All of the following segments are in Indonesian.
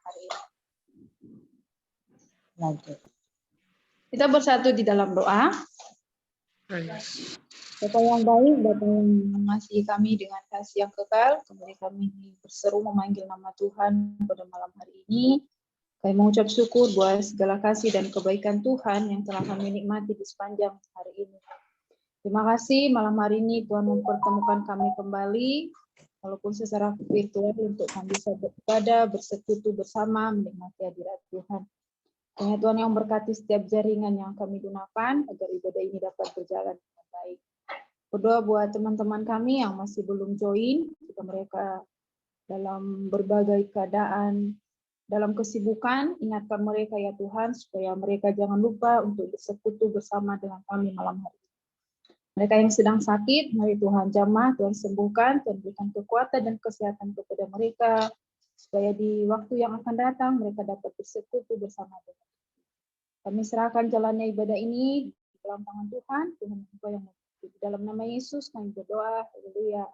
hari ini. Lanjut. Kita bersatu di dalam doa. Bapa yang baik, Bapa yang mengasihi kami dengan kasih yang kekal, kembali kami berseru memanggil nama Tuhan pada malam hari ini. Kami mengucap syukur buat segala kasih dan kebaikan Tuhan yang telah kami nikmati di sepanjang hari ini. Terima kasih malam hari ini Tuhan mempertemukan kami kembali, walaupun secara virtual, untuk kami bisa beribadah, bersekutu bersama, menikmati hadirat Tuhan. Hanya Tuhan yang berkati setiap jaringan yang kami gunakan, agar ibadah ini dapat berjalan dengan baik. Berdoa buat teman-teman kami yang masih belum join, jika mereka dalam berbagai keadaan, dalam kesibukan, ingatkan mereka ya Tuhan, supaya mereka jangan lupa untuk bersekutu bersama dengan kami malam hari ini. Mereka yang sedang sakit, mari Tuhan jamah, Tuhan sembuhkan, Tuhan berikan kekuatan dan kesehatan kepada mereka, supaya di waktu yang akan datang, mereka dapat bersekutu bersama dengan kami. Serahkan jalannya ibadah ini di dalam tangan Tuhan, Tuhan Engkau yang di dalam nama Yesus kami berdoa, haleluya.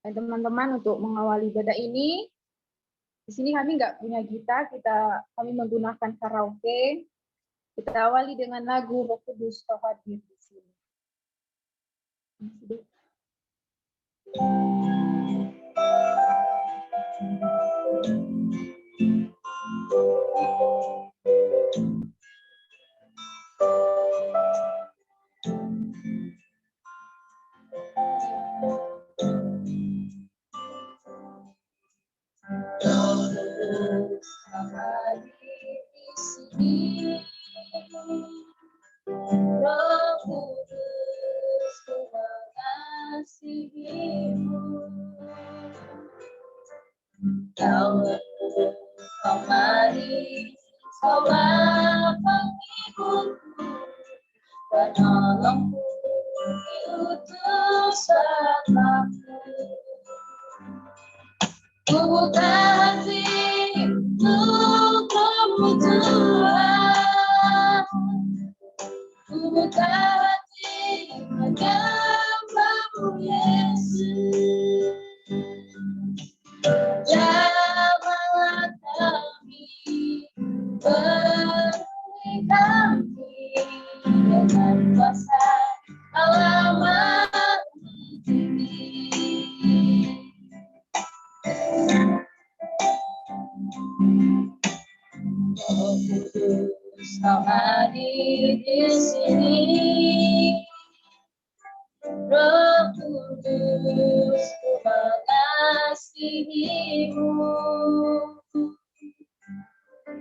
Dan teman-teman, untuk mengawali ibadah ini, di sini kami nggak punya gitar, kami menggunakan karaoke. Kita awali dengan lagu Roh Kudus Kau hadir di sini. Roh Kudus, ku mengasihimu. Kau mari, Kaulah penghiburku, penolongku, diutus Bapa-Ku. Ku buka hati untukmu Tuhan, ku buka hati menyembahmu Yesus. Jamahlah kami, penuhi kami dengan kuasa Allah Maha Tinggi. Roh Kudus, Kau hadir di sini. Roh Kudus, ku mengasihimu.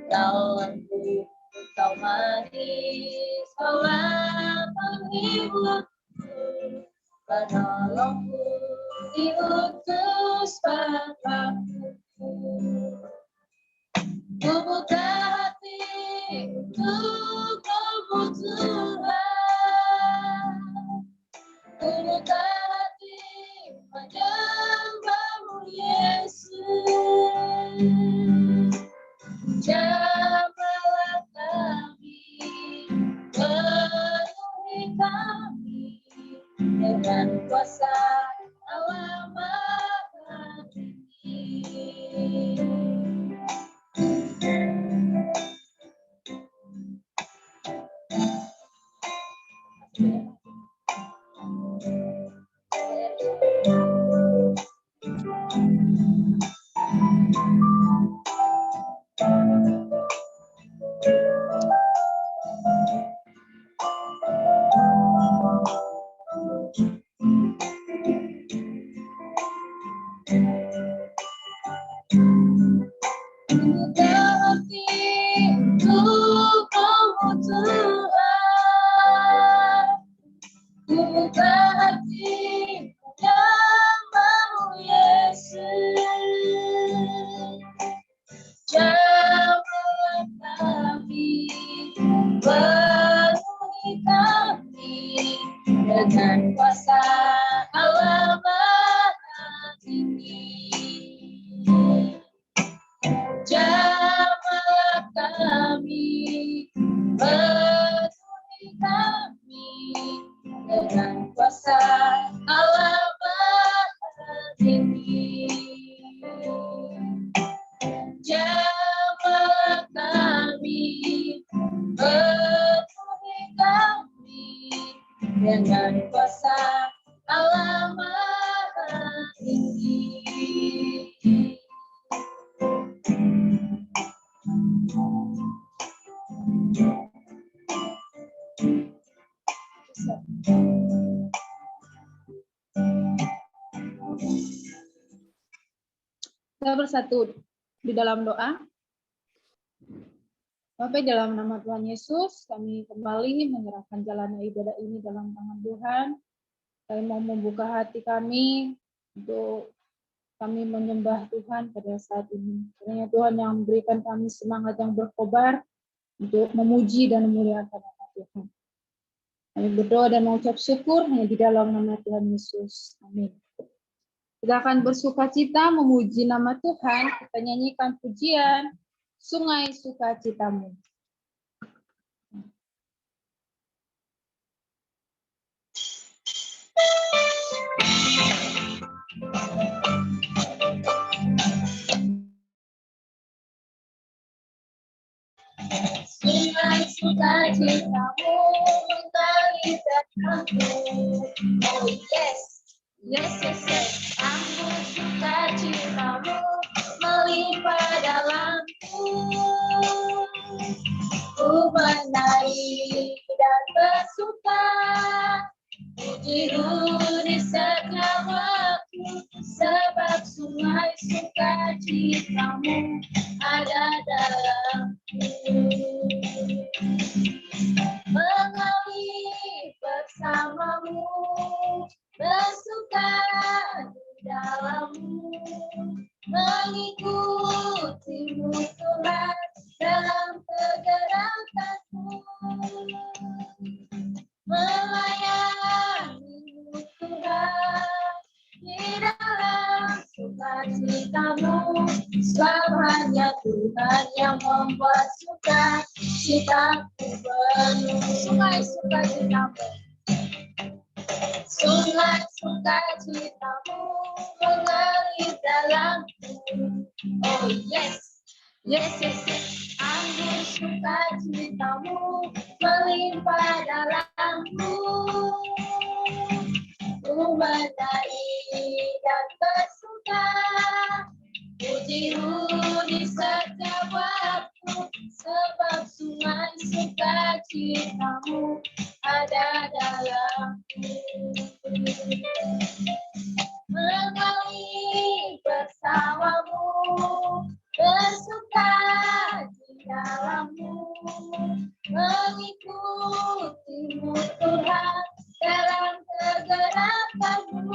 Lawanku, Kau manis, Kaulah penghiburku, penolongku, diutus Bapa-Ku. Ku buka hati untukmu Tuhan, ku buka hati menyembahmu Yesus. Jamahlah kami, penuhi kami dengan kuasa Allah Maha Tinggi. dengan kuasa Allah Maha Tinggi. Kita bersatu di dalam doa. Bapak, dalam nama Tuhan Yesus, kami kembali menyerahkan jalannya ibadah ini dalam tangan Tuhan. Kami mau membuka hati kami untuk kami menyembah Tuhan pada saat ini. Kiranya Tuhan yang memberikan kami semangat yang berkobar untuk memuji dan memuliakan nama Tuhan. Kami berdoa dan mengucap syukur hanya di dalam nama Tuhan Yesus. Amin. Kita akan bersukacita memuji nama Tuhan. Kita nyanyikan pujian Sungai Sukacitamu. Sungai sukacitamu mengalir datangku. Oh yes, yes, yes, yes. Anggur sukacitamu melimpah dalamku. Ku menaik dan bersuka, pujimu di setiap waktu, sebab sungai sukacitamu ada dalamku. Mengalir bersamamu, bersuka di dalammu, mengikutimu Tuhan dalam pergerakanku, melayanimu Tuhan di dalam sukacitamu, sebab hanya Tuhan yang membuat sukacitaku penuh. Sungai sukacitamu, sungai sukacitamu mengalir dalamku. Oh yes, yes, yes, yes. Anggur sukacitamu melimpah dalamku. Ku menaik dan bersuka, pujimu di setiap waktu, sebab sungai sukacitamu ada dalamku. Mengalir bersamamu, bersuka di dalammu, mengikutimu Tuhan dalam pergerakanmu,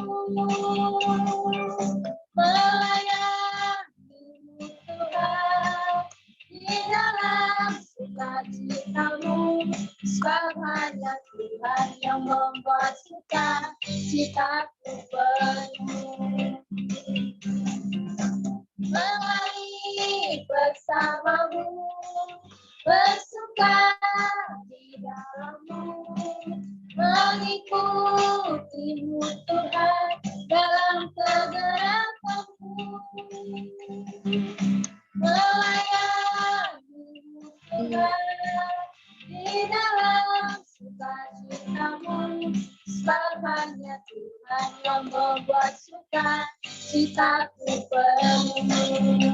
melayanimu Tuhan di dalam sukacitamu, sebab hanya Tuhan yang membuat sukacitaku penuh. Mengalir bersamamu, bersuka di dalammu, mengikutimu Tuhan dalam pergerakanmu, melayanimu Tuhan di dalam sukacitamu, sebab hanya Tuhan yang membuat sukacitaku penuh.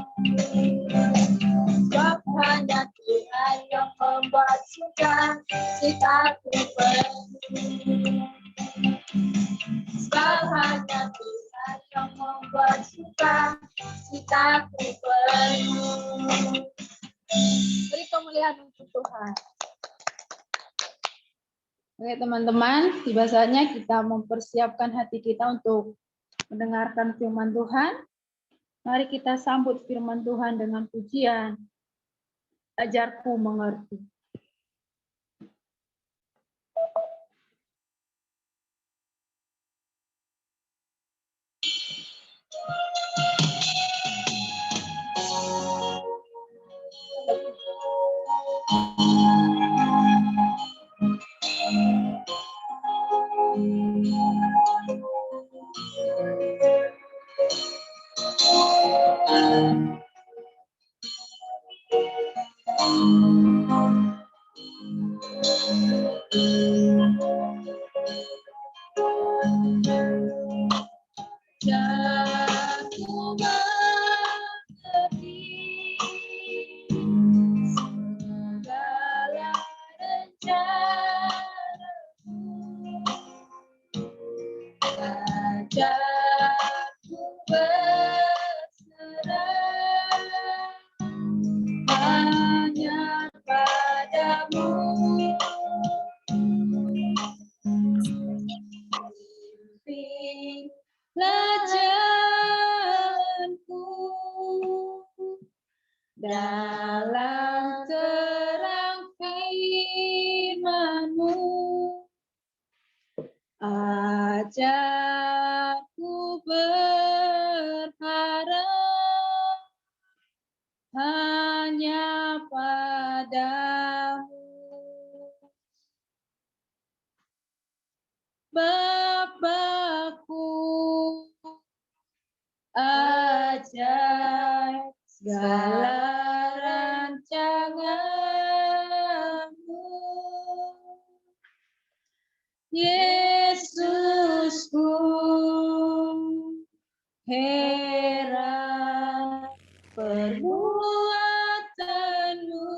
Sebab hanya Tuhan yang membuat sukacitaku penuh. Sebab hanya Tuhan yang membuat sukacitaku penuh. Beri kemuliaan untuk Tuhan. Oke teman-teman, tiba saatnya kita mempersiapkan hati kita untuk mendengarkan firman Tuhan. Mari kita sambut firman Tuhan dengan pujian, ajarku mengerti. dalam terang firman-Mu. Ajarku berharap hanya padamu. Bapakku, ajar segala rancangan-Mu. Yesusku, heran perbuatan-Mu.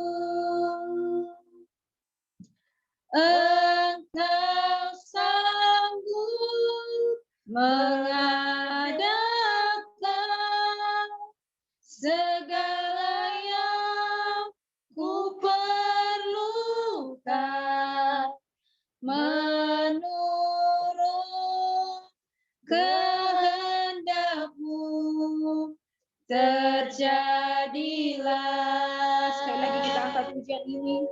Engkau sanggup mengadakan segala yang ku perlukan menurut kehendak-Mu. Terjadilah. Sekali lagi kita angkat pujian ini.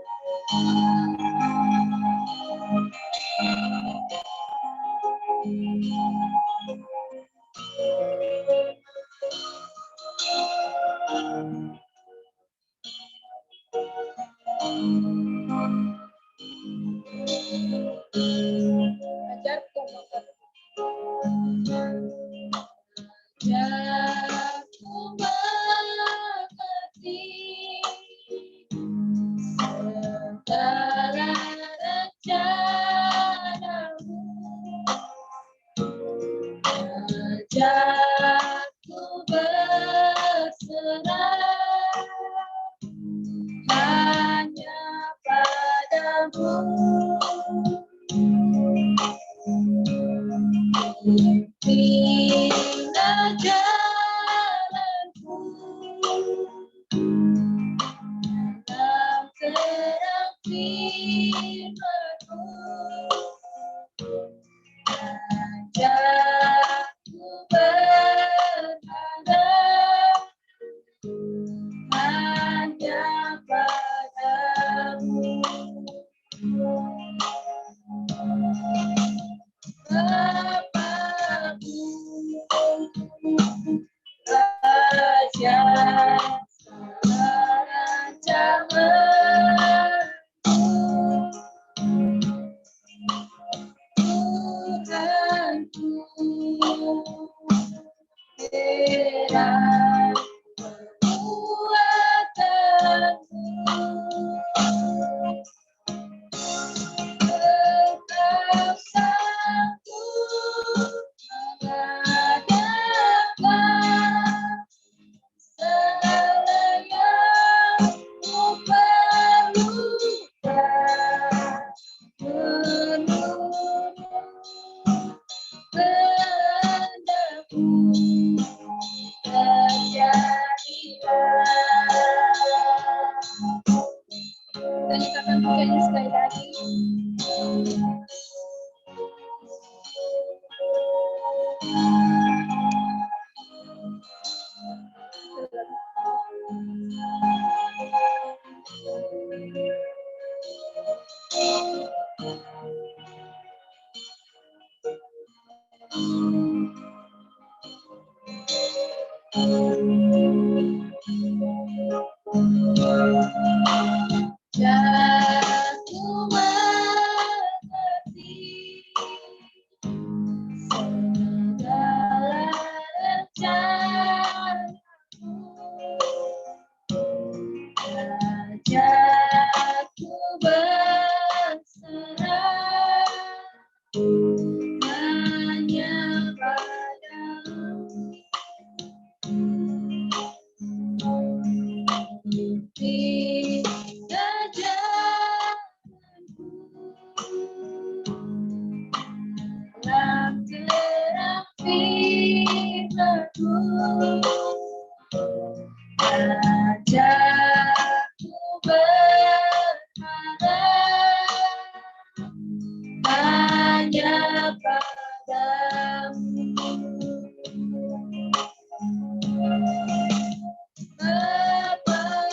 Ajarku mengerti segala rencana-Mu. Ajarku berserah hanya padamu. Pimpinlah jalanku dalam terang firman-Mu. Ajarku berharap hanya padamu. Bapakku, ajar segala rancangan-Mu. Tuhanku, heran perbuatan-Mu. Engkau sanggup mengadakan segala yang ku perlukan menurut kehendak-Mu. Terjadilah. Kita nyanyikan pujiannya sekali lagi. Aku mengerti segala rencana-Mu. Ajarku berserah hanya padamu. Pimpinlah jalanku dalam terang firman-Mu. Ajarku berharap hanya padamu. Bapakku,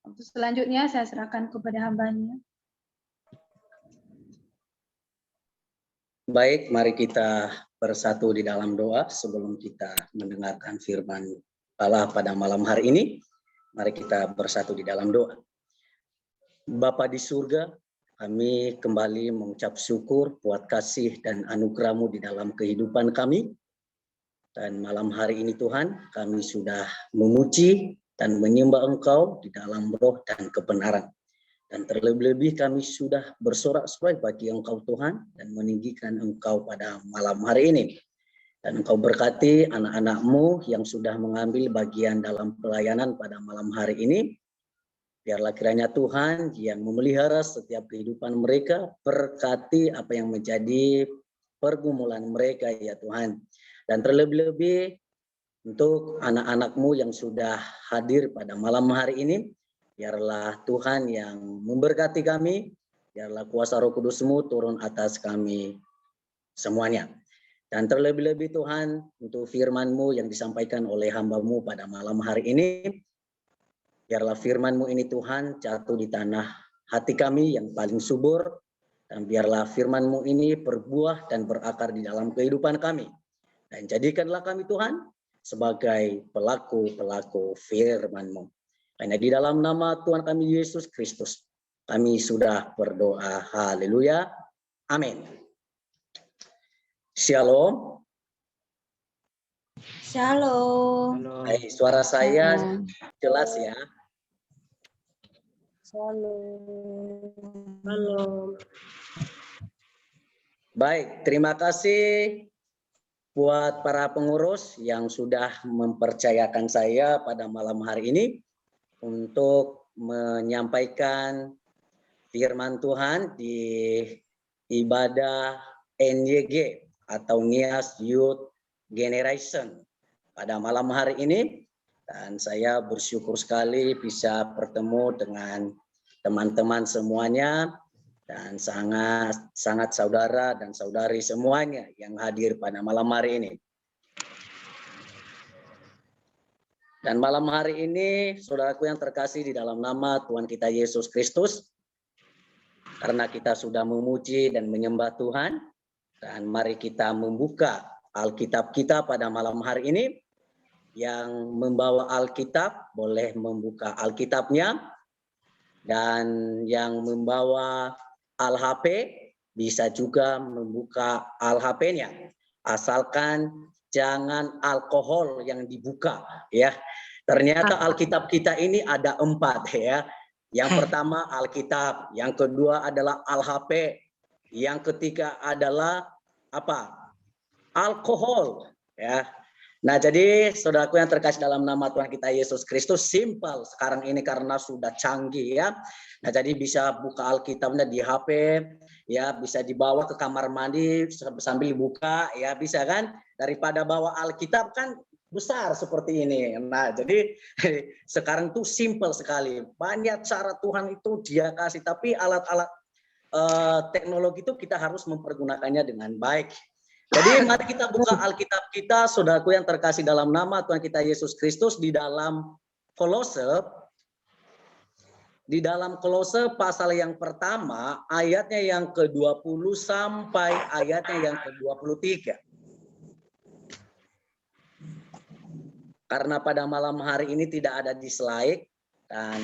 Untuk selanjutnya saya serahkan kepada hambanya. Baik, mari kita bersatu di dalam doa sebelum kita mendengarkan firman Allah pada malam hari ini. Mari kita bersatu di dalam doa. Bapa di surga, kami kembali mengucap syukur buat kasih dan anugerah-Mu di dalam kehidupan kami. Dan malam hari ini Tuhan, kami sudah memuji dan menyembah Engkau di dalam roh dan kebenaran. Dan terlebih-lebih kami sudah bersorak-sorai bagi Engkau Tuhan dan meninggikan Engkau pada malam hari ini. Dan Engkau berkati anak-anak-Mu yang sudah mengambil bagian dalam pelayanan pada malam hari ini. Biarlah kiranya Tuhan yang memelihara setiap kehidupan mereka, berkati apa yang menjadi pergumulan mereka ya Tuhan. Dan terlebih-lebih untuk anak-anak-Mu yang sudah hadir pada malam hari ini, biarlah Tuhan yang memberkati kami, biarlah kuasa Roh Kudus-Mu turun atas kami semuanya. Dan terlebih-lebih Tuhan, untuk firman-Mu yang disampaikan oleh hamba-Mu pada malam hari ini, biarlah firman-Mu ini Tuhan jatuh di tanah hati kami yang paling subur, dan biarlah firman-Mu ini berbuah dan berakar di dalam kehidupan kami. Dan jadikanlah kami Tuhan sebagai pelaku-pelaku firman-Mu. Hanya di dalam nama Tuhan kami Yesus Kristus, kami sudah berdoa. Haleluya. Amin. Shalom. Shalom. Hai, suara saya jelas ya? Shalom. Shalom. Baik, terima kasih buat para pengurus yang sudah mempercayakan saya pada malam hari ini untuk menyampaikan firman Tuhan di ibadah NYG atau Nias Youth Generation pada malam hari ini. Dan saya bersyukur sekali bisa bertemu dengan teman-teman semuanya dan sangat saudara dan saudari semuanya yang hadir pada malam hari ini. Dan malam hari ini, saudaraku yang terkasih di dalam nama Tuhan kita Yesus Kristus, karena kita sudah memuji dan menyembah Tuhan, dan mari kita membuka Alkitab kita pada malam hari ini. Yang membawa Alkitab boleh membuka Alkitabnya, dan yang membawa Al-HP bisa juga membuka Al-HP-nya, asalkan jangan alkohol yang dibuka ya. Ternyata Alkitab kita ini ada 4 ya. Yang pertama Alkitab, yang kedua adalah Al-HP, yang ketiga adalah apa? alkohol, ya. Nah, jadi saudaraku yang terkasih dalam nama Tuhan kita Yesus Kristus, simpel sekarang ini karena sudah canggih ya. Nah, jadi bisa buka Alkitabnya di HP, ya, bisa dibawa ke kamar mandi sambil buka, ya, bisa kan? Daripada bawa Alkitab kan besar seperti ini. Nah, jadi sekarang tuh simpel sekali. Banyak cara Tuhan itu Dia kasih, tapi alat-alat teknologi itu kita harus mempergunakannya dengan baik. Jadi mari kita buka Alkitab kita, saudaraku yang terkasih dalam nama Tuhan kita Yesus Kristus, di dalam Kolose pasal yang pertama, ayatnya yang ke-20 sampai ayatnya yang ke-23. Karena pada malam hari ini tidak ada di slide, dan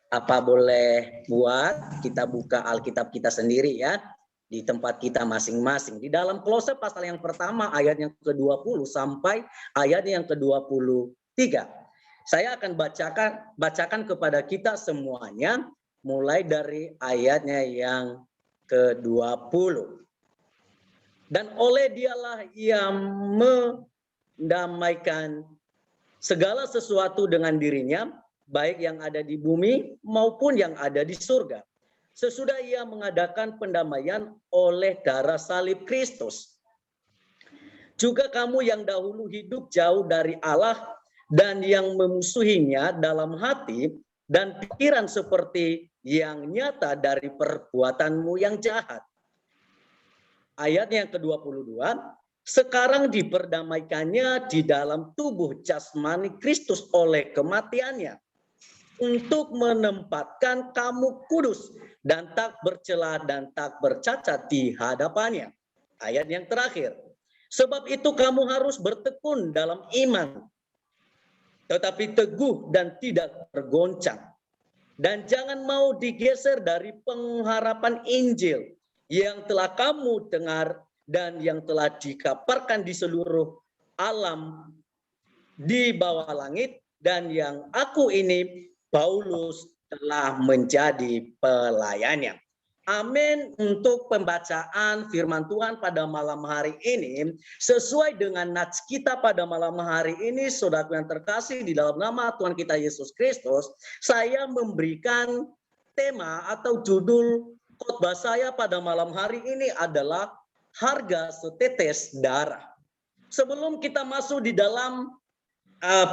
apa boleh buat, kita buka Alkitab kita sendiri ya, di tempat kita masing-masing. Di dalam Kolose pasal yang pertama ayat yang ke-20 sampai ayat yang ke-23. Saya akan bacakan kepada kita semuanya mulai dari ayatnya yang ke-20. Dan oleh Dialah Ia mendamaikan segala sesuatu dengan dirinya, baik yang ada di bumi maupun yang ada di surga. Sesudah Ia mengadakan pendamaian oleh darah salib Kristus. Juga kamu yang dahulu hidup jauh dari Allah dan yang memusuhinya dalam hati dan pikiran seperti yang nyata dari perbuatanmu yang jahat. Ayat yang ke-22, sekarang diperdamaikannya di dalam tubuh jasmani Kristus oleh kematiannya, untuk menempatkan kamu kudus dan tak bercela dan tak bercacat di hadapannya. Ayat yang terakhir. Sebab itu kamu harus bertekun dalam iman, tetapi teguh dan tidak tergoncang. Dan jangan mau digeser dari pengharapan Injil yang telah kamu dengar dan yang telah dikabarkan di seluruh alam di bawah langit, dan yang aku ini Paulus telah menjadi pelayannya. Amin untuk pembacaan firman Tuhan pada malam hari ini. Sesuai dengan nats kita pada malam hari ini, saudara yang terkasih di dalam nama Tuhan kita Yesus Kristus, saya memberikan tema atau judul khotbah saya pada malam hari ini adalah harga setetes darah. Sebelum kita masuk di dalam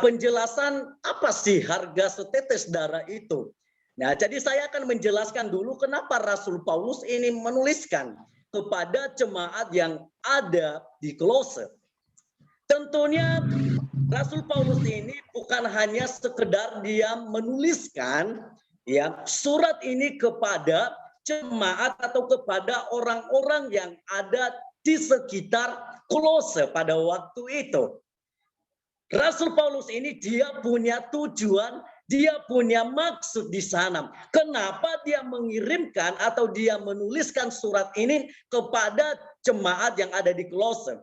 penjelasan apa sih harga setetes darah itu. Nah, jadi saya akan menjelaskan dulu kenapa Rasul Paulus ini menuliskan kepada jemaat yang ada di Kolose. Tentunya Rasul Paulus ini bukan hanya sekedar dia menuliskan ya surat ini kepada jemaat atau kepada orang-orang yang ada di sekitar Kolose pada waktu itu. Rasul Paulus ini dia punya tujuan, dia punya maksud di sana. Kenapa dia mengirimkan atau dia menuliskan surat ini kepada jemaat yang ada di Kolose?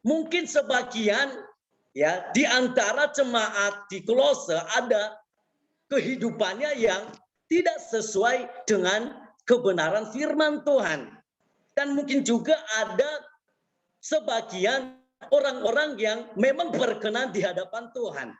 Mungkin sebagian ya di antara jemaat di Kolose ada kehidupannya yang tidak sesuai dengan kebenaran firman Tuhan. Dan mungkin juga ada sebagian orang-orang yang memang berkenan di hadapan Tuhan.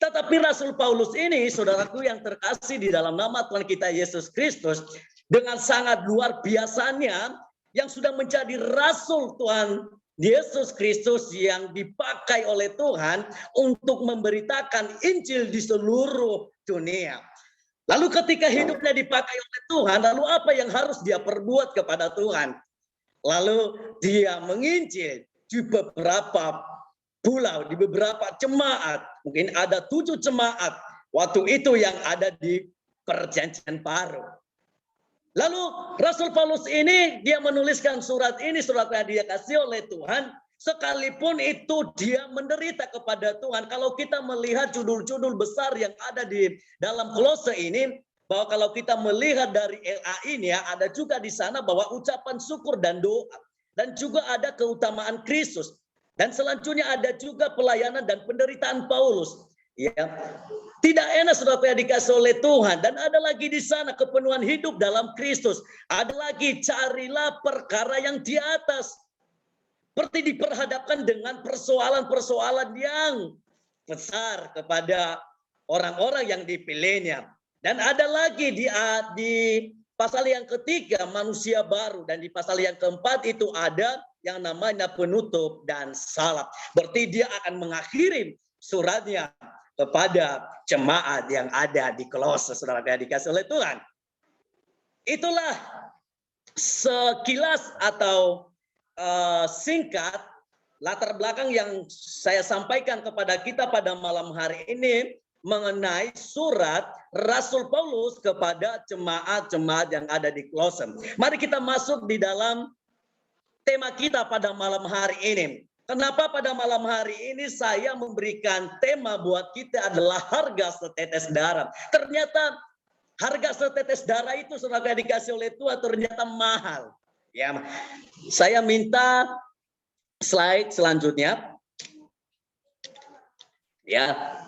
Tetapi Rasul Paulus ini, saudaraku yang terkasih di dalam nama Tuhan kita Yesus Kristus, dengan sangat luar biasanya yang sudah menjadi Rasul Tuhan Yesus Kristus yang dipakai oleh Tuhan untuk memberitakan Injil di seluruh dunia. Lalu ketika hidupnya dipakai oleh Tuhan, lalu apa yang harus dia perbuat kepada Tuhan? Lalu dia menginjil di beberapa pulau, di beberapa jemaat. Mungkin ada 7 jemaat waktu itu yang ada di Perjanjian Baru. Lalu Rasul Paulus ini dia menuliskan surat ini, surat yang dia kasih oleh Tuhan, sekalipun itu dia menderita kepada Tuhan. Kalau kita melihat judul-judul besar yang ada di dalam Kolose ini, bahwa kalau kita melihat dari LA ini ya, ada juga di sana bahwa ucapan syukur dan doa. Dan juga ada keutamaan Kristus. Dan selanjutnya ada juga pelayanan dan penderitaan Paulus. Ya, tidak enak saudara yang dikasih oleh Tuhan. Dan ada lagi di sana kepenuhan hidup dalam Kristus. Ada lagi carilah perkara yang di atas. seperti diperhadapkan dengan persoalan-persoalan yang besar kepada orang-orang yang dipilihnya. Dan ada lagi di pasal yang ketiga manusia baru, dan di pasal yang keempat itu ada yang namanya penutup dan salap. Berarti dia akan mengakhiri suratnya kepada jemaat yang ada di Kolose, saudara yang dikasih oleh Tuhan. Itulah sekilas atau singkat latar belakang yang saya sampaikan kepada kita pada malam hari ini mengenai surat Rasul Paulus kepada jemaat-jemaat yang ada di Kolose. Mari kita masuk di dalam tema kita pada malam hari ini. Kenapa pada malam hari ini saya memberikan tema buat kita adalah harga setetes darah. Ternyata harga setetes darah itu sudah dikasih oleh Tuhan ternyata mahal. Ya, saya minta slide selanjutnya. Ya.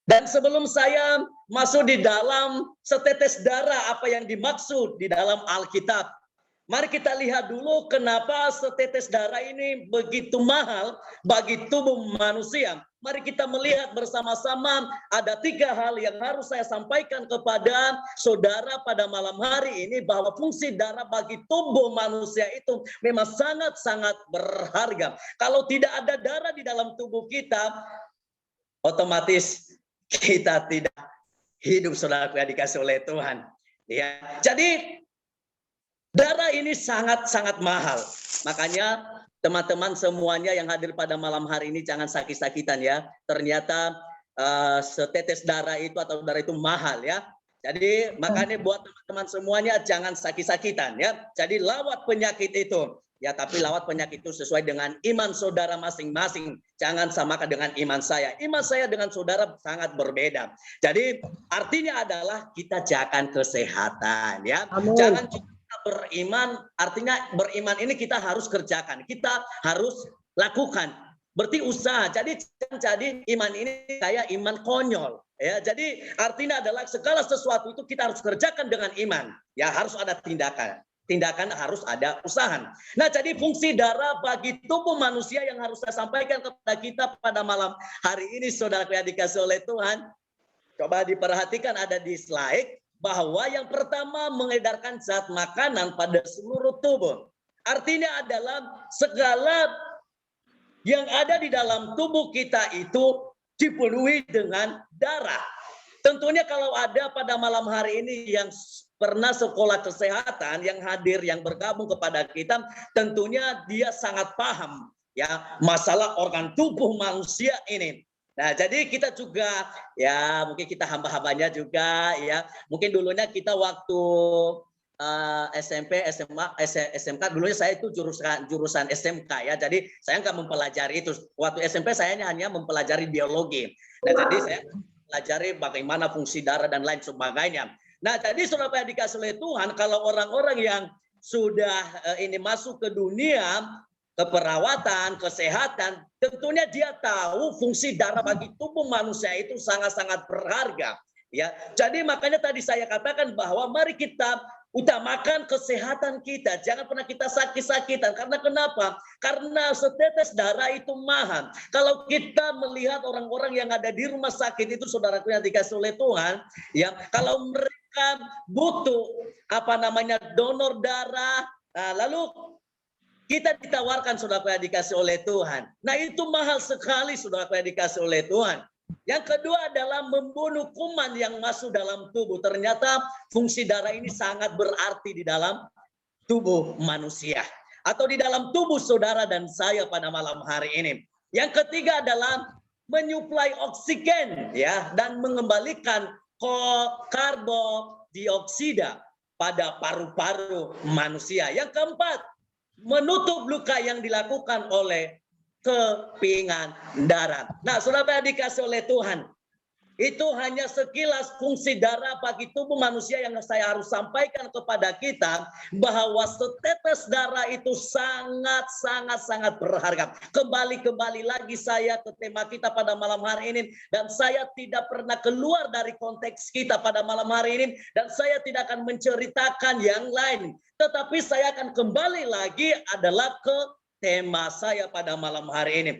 Dan sebelum saya masuk di dalam setetes darah apa yang dimaksud di dalam Alkitab, mari kita lihat dulu kenapa setetes darah ini begitu mahal bagi tubuh manusia. Mari kita melihat bersama-sama ada 3 hal yang harus saya sampaikan kepada saudara pada malam hari ini, bahwa fungsi darah bagi tubuh manusia itu memang sangat-sangat berharga. Kalau tidak ada darah di dalam tubuh kita, otomatis kita tidak hidup, saudara yang dikasih oleh Tuhan. Ya, jadi darah ini sangat-sangat mahal. Makanya teman-teman semuanya yang hadir pada malam hari ini jangan sakit-sakitan ya. Ternyata setetes darah itu atau darah itu mahal ya. Jadi makanya buat teman-teman semuanya jangan sakit-sakitan ya. Jadi lawat penyakit itu. Ya, tapi lawat penyakit itu sesuai dengan iman saudara masing-masing. Jangan samakan dengan iman saya. Iman saya dengan saudara sangat berbeda. Jadi artinya adalah kita jaga kesehatan ya. Amin. Jangan beriman, artinya beriman ini kita harus kerjakan, kita harus lakukan, berarti usaha. Jadi iman ini kayak iman konyol ya. Jadi artinya adalah segala sesuatu itu kita harus kerjakan dengan iman ya, harus ada tindakan harus ada usaha. Nah, jadi fungsi darah bagi tubuh manusia yang harus saya sampaikan kepada kita pada malam hari ini, saudara yang dikasih oleh Tuhan, coba diperhatikan ada di slide, bahwa yang pertama mengedarkan zat makanan pada seluruh tubuh. Artinya adalah segala yang ada di dalam tubuh kita itu dipenuhi dengan darah. Tentunya kalau ada pada malam hari ini yang pernah sekolah kesehatan, yang hadir, yang bergabung kepada kita, tentunya dia sangat paham ya masalah organ tubuh manusia ini. Nah, jadi kita juga ya mungkin kita hamba-hambanya juga ya. Mungkin dulunya kita waktu SMP, SMA, SMK, dulunya saya itu jurusan SMK ya. Jadi saya nggak mempelajari itu. Waktu SMP saya hanya mempelajari biologi. Nah, jadi saya pelajari bagaimana fungsi darah dan lain sebagainya. Nah, jadi saudara yang dikasih oleh Tuhan, kalau orang-orang yang sudah ini masuk ke dunia keperawatan, kesehatan, tentunya dia tahu fungsi darah bagi tubuh manusia itu sangat-sangat berharga. Ya, jadi makanya tadi saya katakan bahwa mari kita utamakan kesehatan kita, jangan pernah kita sakit-sakitan. Karena kenapa? Karena setetes darah itu mahal. Kalau kita melihat orang-orang yang ada di rumah sakit itu, saudaraku yang dikasih oleh Tuhan, ya, kalau mereka butuh donor darah, lalu kita ditawarkan, saudaraku yang dikasih oleh Tuhan. Nah, itu mahal sekali, saudaraku yang dikasih oleh Tuhan. Yang kedua adalah membunuh kuman yang masuk dalam tubuh. Ternyata fungsi darah ini sangat berarti di dalam tubuh manusia atau di dalam tubuh saudara dan saya pada malam hari ini. Yang ketiga adalah menyuplai oksigen ya dan mengembalikan karbon dioksida pada paru-paru manusia. Yang keempat, menutup luka yang dilakukan oleh kepingan darah. Nah, saudara dikasih oleh Tuhan, itu hanya sekilas fungsi darah bagi tubuh manusia yang saya harus sampaikan kepada kita, bahwa setetes darah itu sangat berharga. Kembali lagi saya ke tema kita pada malam hari ini, dan saya tidak pernah keluar dari konteks kita pada malam hari ini, dan saya tidak akan menceritakan yang lain, tetapi saya akan kembali lagi adalah ke tema saya pada malam hari ini.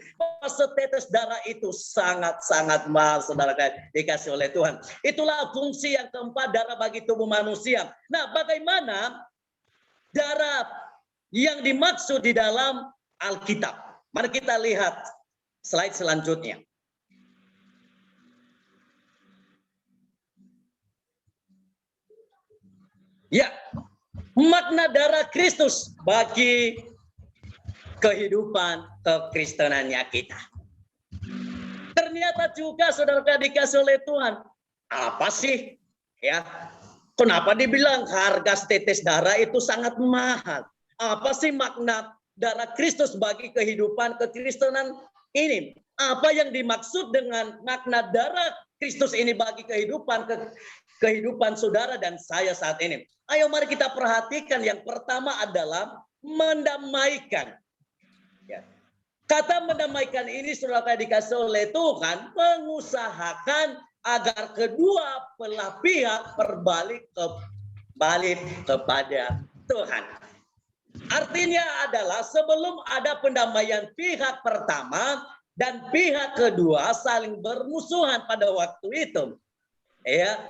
Setetes darah itu sangat-sangat mahal, saudara dikasih oleh Tuhan. Itulah fungsi yang keempat, darah bagi tubuh manusia. Nah, bagaimana darah yang dimaksud di dalam Alkitab? Mari kita lihat slide selanjutnya. Ya, makna darah Kristus bagi kehidupan kekristenannya kita. Ternyata juga saudara dikasih oleh Tuhan. Apa sih? Ya, kenapa dibilang harga setetes darah itu sangat mahal? Apa sih makna darah Kristus bagi kehidupan kekristenan ini? Apa yang dimaksud dengan makna darah Kristus ini bagi kehidupan saudara dan saya saat ini? Ayo mari kita perhatikan. Yang pertama adalah mendamaikan. Ya. Kata mendamaikan ini saudara dikasih oleh Tuhan, mengusahakan agar kedua belah pihak berbalik kepada Tuhan. Artinya adalah sebelum ada pendamaian pihak pertama dan pihak kedua saling bermusuhan pada waktu itu. Ya.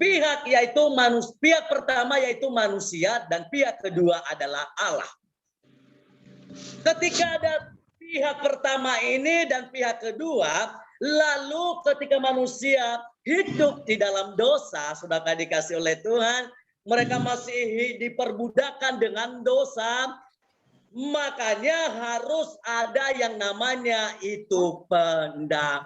Pihak pertama yaitu manusia dan pihak kedua adalah Allah. Ketika ada pihak pertama ini dan pihak kedua, lalu ketika manusia hidup di dalam dosa, sudah dikasih oleh Tuhan, mereka masih diperbudakan dengan dosa, makanya harus ada yang namanya itu pendamaian.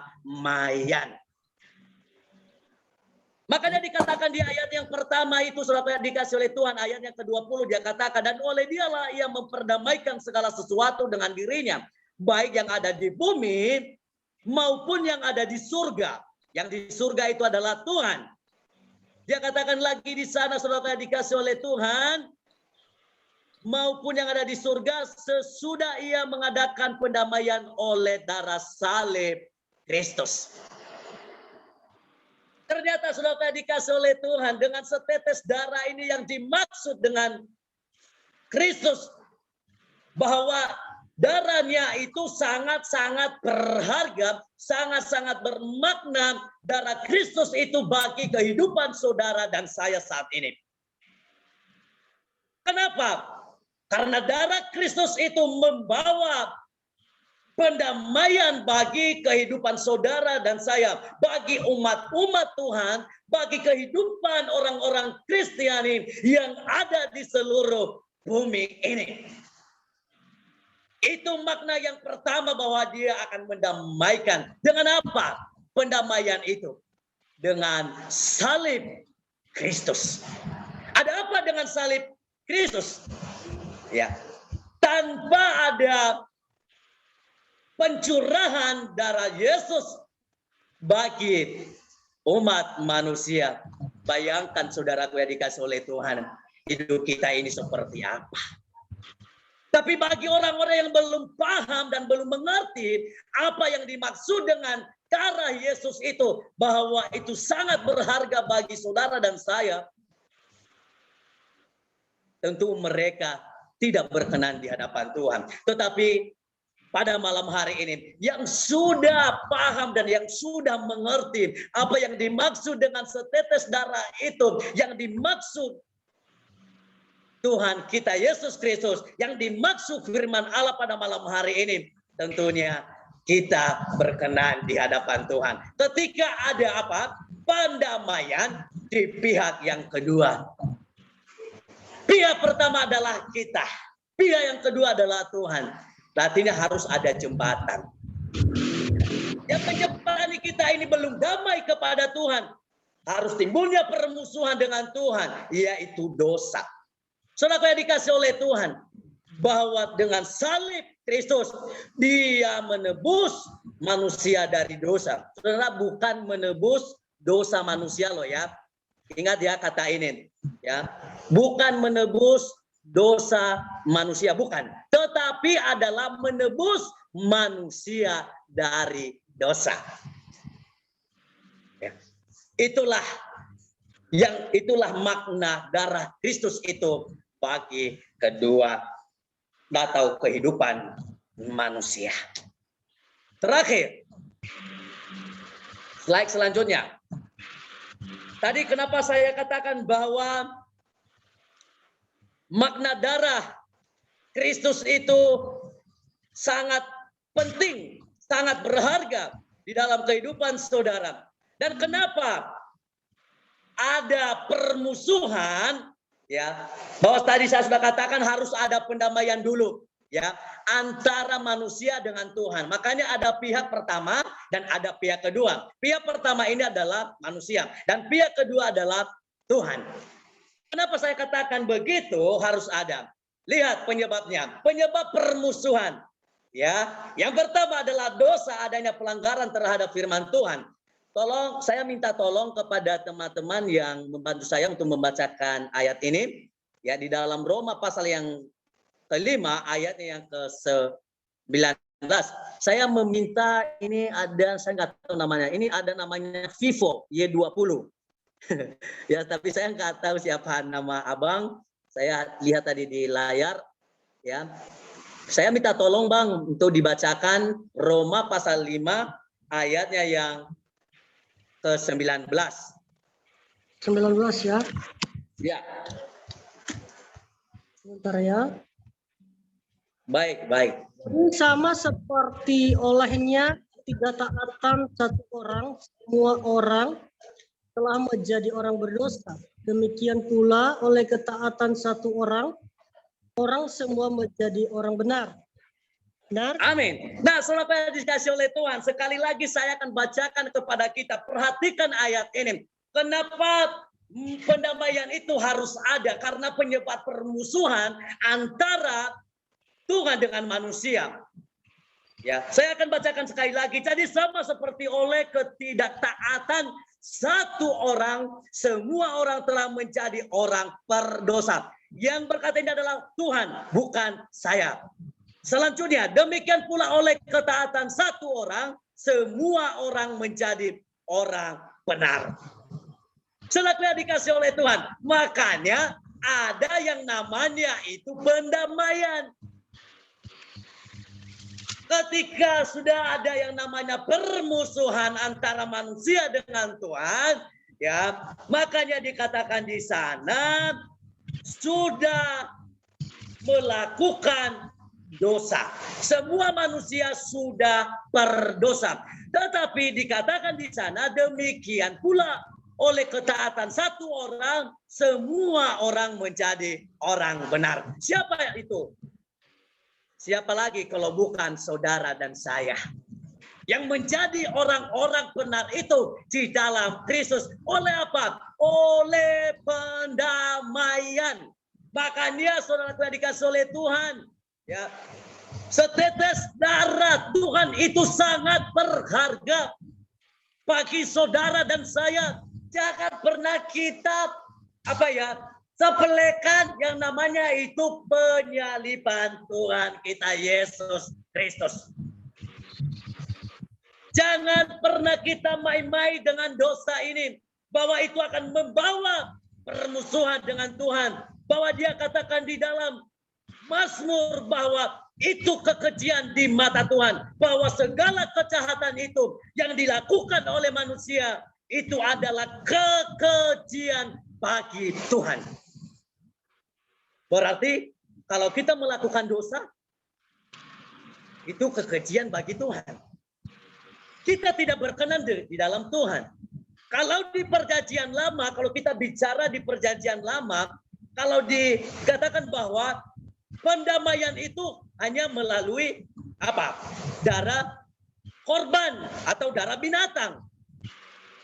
Makanya dikatakan di ayat yang pertama itu saudara dikasih oleh Tuhan, ayat yang ke-20 dia katakan, dan oleh dialah ia memperdamaikan segala sesuatu dengan dirinya, baik yang ada di bumi maupun yang ada di surga. Yang di surga itu adalah Tuhan. Dia katakan lagi di sana saudara dikasih oleh Tuhan, maupun yang ada di surga sesudah ia mengadakan pendamaian oleh darah salib Kristus. Ternyata saudara dikasih oleh Tuhan, dengan setetes darah ini yang dimaksud dengan Kristus, bahwa darahnya itu sangat-sangat berharga, sangat-sangat bermakna. Darah Kristus itu bagi kehidupan saudara dan saya saat ini. Kenapa? Karena darah Kristus itu membawa pendamaian bagi kehidupan saudara dan saya, bagi umat-umat Tuhan, bagi kehidupan orang-orang Kristiani yang ada di seluruh bumi ini. Itu makna yang pertama, bahwa dia akan mendamaikan. Dengan apa pendamaian itu? Dengan salib Kristus. Ada apa dengan salib Kristus? Ya, tanpa ada pencurahan darah Yesus bagi umat manusia. Bayangkan saudaraku yang dikasih oleh Tuhan, hidup kita ini seperti apa. Tapi bagi orang-orang yang belum paham dan belum mengerti apa yang dimaksud dengan darah Yesus itu, bahwa itu sangat berharga bagi saudara dan saya, tentu mereka tidak berkenan di hadapan Tuhan. Tetapi pada malam hari ini, yang sudah paham dan yang sudah mengerti apa yang dimaksud dengan setetes darah itu, yang dimaksud Tuhan kita Yesus Kristus, yang dimaksud firman Allah pada malam hari ini, tentunya kita berkenan di hadapan Tuhan. Ketika ada apa? Pendamaian di pihak yang kedua. Pihak pertama adalah kita. Pihak yang kedua adalah Tuhan. Artinya harus ada jembatan. Yang menyebabkan kita ini belum damai kepada Tuhan, harus timbulnya permusuhan dengan Tuhan, yaitu dosa. Saudara yang dikasih oleh Tuhan, bahwa dengan salib Kristus, dia menebus manusia dari dosa. Saudara, bukan menebus dosa manusia loh ya. Ingat ya kata ini. Ya, bukan menebus dosa manusia, bukan, tetapi adalah menebus manusia dari dosa. Ya. Itulah makna darah Kristus itu, bagi kedua atau kehidupan manusia. Terakhir, slide selanjutnya. Tadi kenapa saya katakan bahwa makna darah Kristus itu sangat penting, sangat berharga di dalam kehidupan saudara. Dan kenapa ada permusuhan, ya, bahwa tadi saya sudah katakan harus ada pendamaian dulu, ya, antara manusia dengan Tuhan. Makanya ada pihak pertama dan ada pihak kedua. Pihak pertama ini adalah manusia dan pihak kedua adalah Tuhan. Kenapa saya katakan begitu harus ada? Lihat penyebabnya. Penyebab permusuhan. Ya, yang pertama adalah dosa, adanya pelanggaran terhadap firman Tuhan. Tolong, saya minta tolong kepada teman-teman yang membantu saya untuk membacakan ayat ini. Ya, di dalam Roma pasal yang kelima, ayatnya yang ke-19. Saya meminta, ini ada, saya nggak tahu namanya. Ini ada namanya Vivo Y20. Ya, tapi saya nggak tahu siapa nama abang. Saya lihat tadi di layar, ya. Saya minta tolong Bang untuk dibacakan Roma pasal 5 ayatnya yang ke-19. 19 ya. Ya. Sebentar ya. Baik, baik. Ini sama seperti olehnya ketidaktaatan satu orang, semua orang telah menjadi orang berdosa. Demikian pula oleh ketaatan satu orang, orang semua menjadi orang benar. Benar? Amin. Nah, saudara dikasih oleh Tuhan, sekali lagi saya akan bacakan kepada kita. Perhatikan ayat ini. Kenapa pendamaian itu harus ada? Karena penyebab permusuhan antara Tuhan dengan manusia. Ya, saya akan bacakan sekali lagi. Jadi sama seperti oleh ketidaktaatan satu orang, semua orang telah menjadi orang berdosa. Yang berkata ini adalah Tuhan, bukan saya. Selanjutnya, demikian pula oleh ketaatan satu orang, semua orang menjadi orang benar. Selanjutnya dikasih oleh Tuhan. Makanya ada yang namanya itu pendamaian. Ketika sudah ada yang namanya permusuhan antara manusia dengan Tuhan, ya, makanya dikatakan di sana sudah melakukan dosa. Semua manusia sudah berdosa. Tetapi dikatakan di sana demikian pula oleh ketaatan satu orang, semua orang menjadi orang benar. Siapa itu? Siapa lagi kalau bukan saudara dan saya? Yang menjadi orang-orang benar itu di dalam Kristus. Oleh apa? Oleh pendamaian. Makanya saudara dikasih oleh Tuhan. Ya, setetes darah Tuhan itu sangat berharga bagi saudara dan saya. Jangan pernah kita sepelekan yang namanya itu penyaliban Tuhan kita Yesus Kristus. Jangan pernah kita main-main dengan dosa ini, bahwa itu akan membawa permusuhan dengan Tuhan. Bahwa dia katakan di dalam Mazmur bahwa itu kekejian di mata Tuhan. Bahwa segala kejahatan itu yang dilakukan oleh manusia itu adalah kekejian bagi Tuhan. Berarti kalau kita melakukan dosa, itu kekejian bagi Tuhan. Kita tidak berkenan di dalam Tuhan. Kalau di perjanjian lama, kalau kita bicara di perjanjian lama, kalau dikatakan bahwa pendamaian itu hanya melalui darah korban atau darah binatang.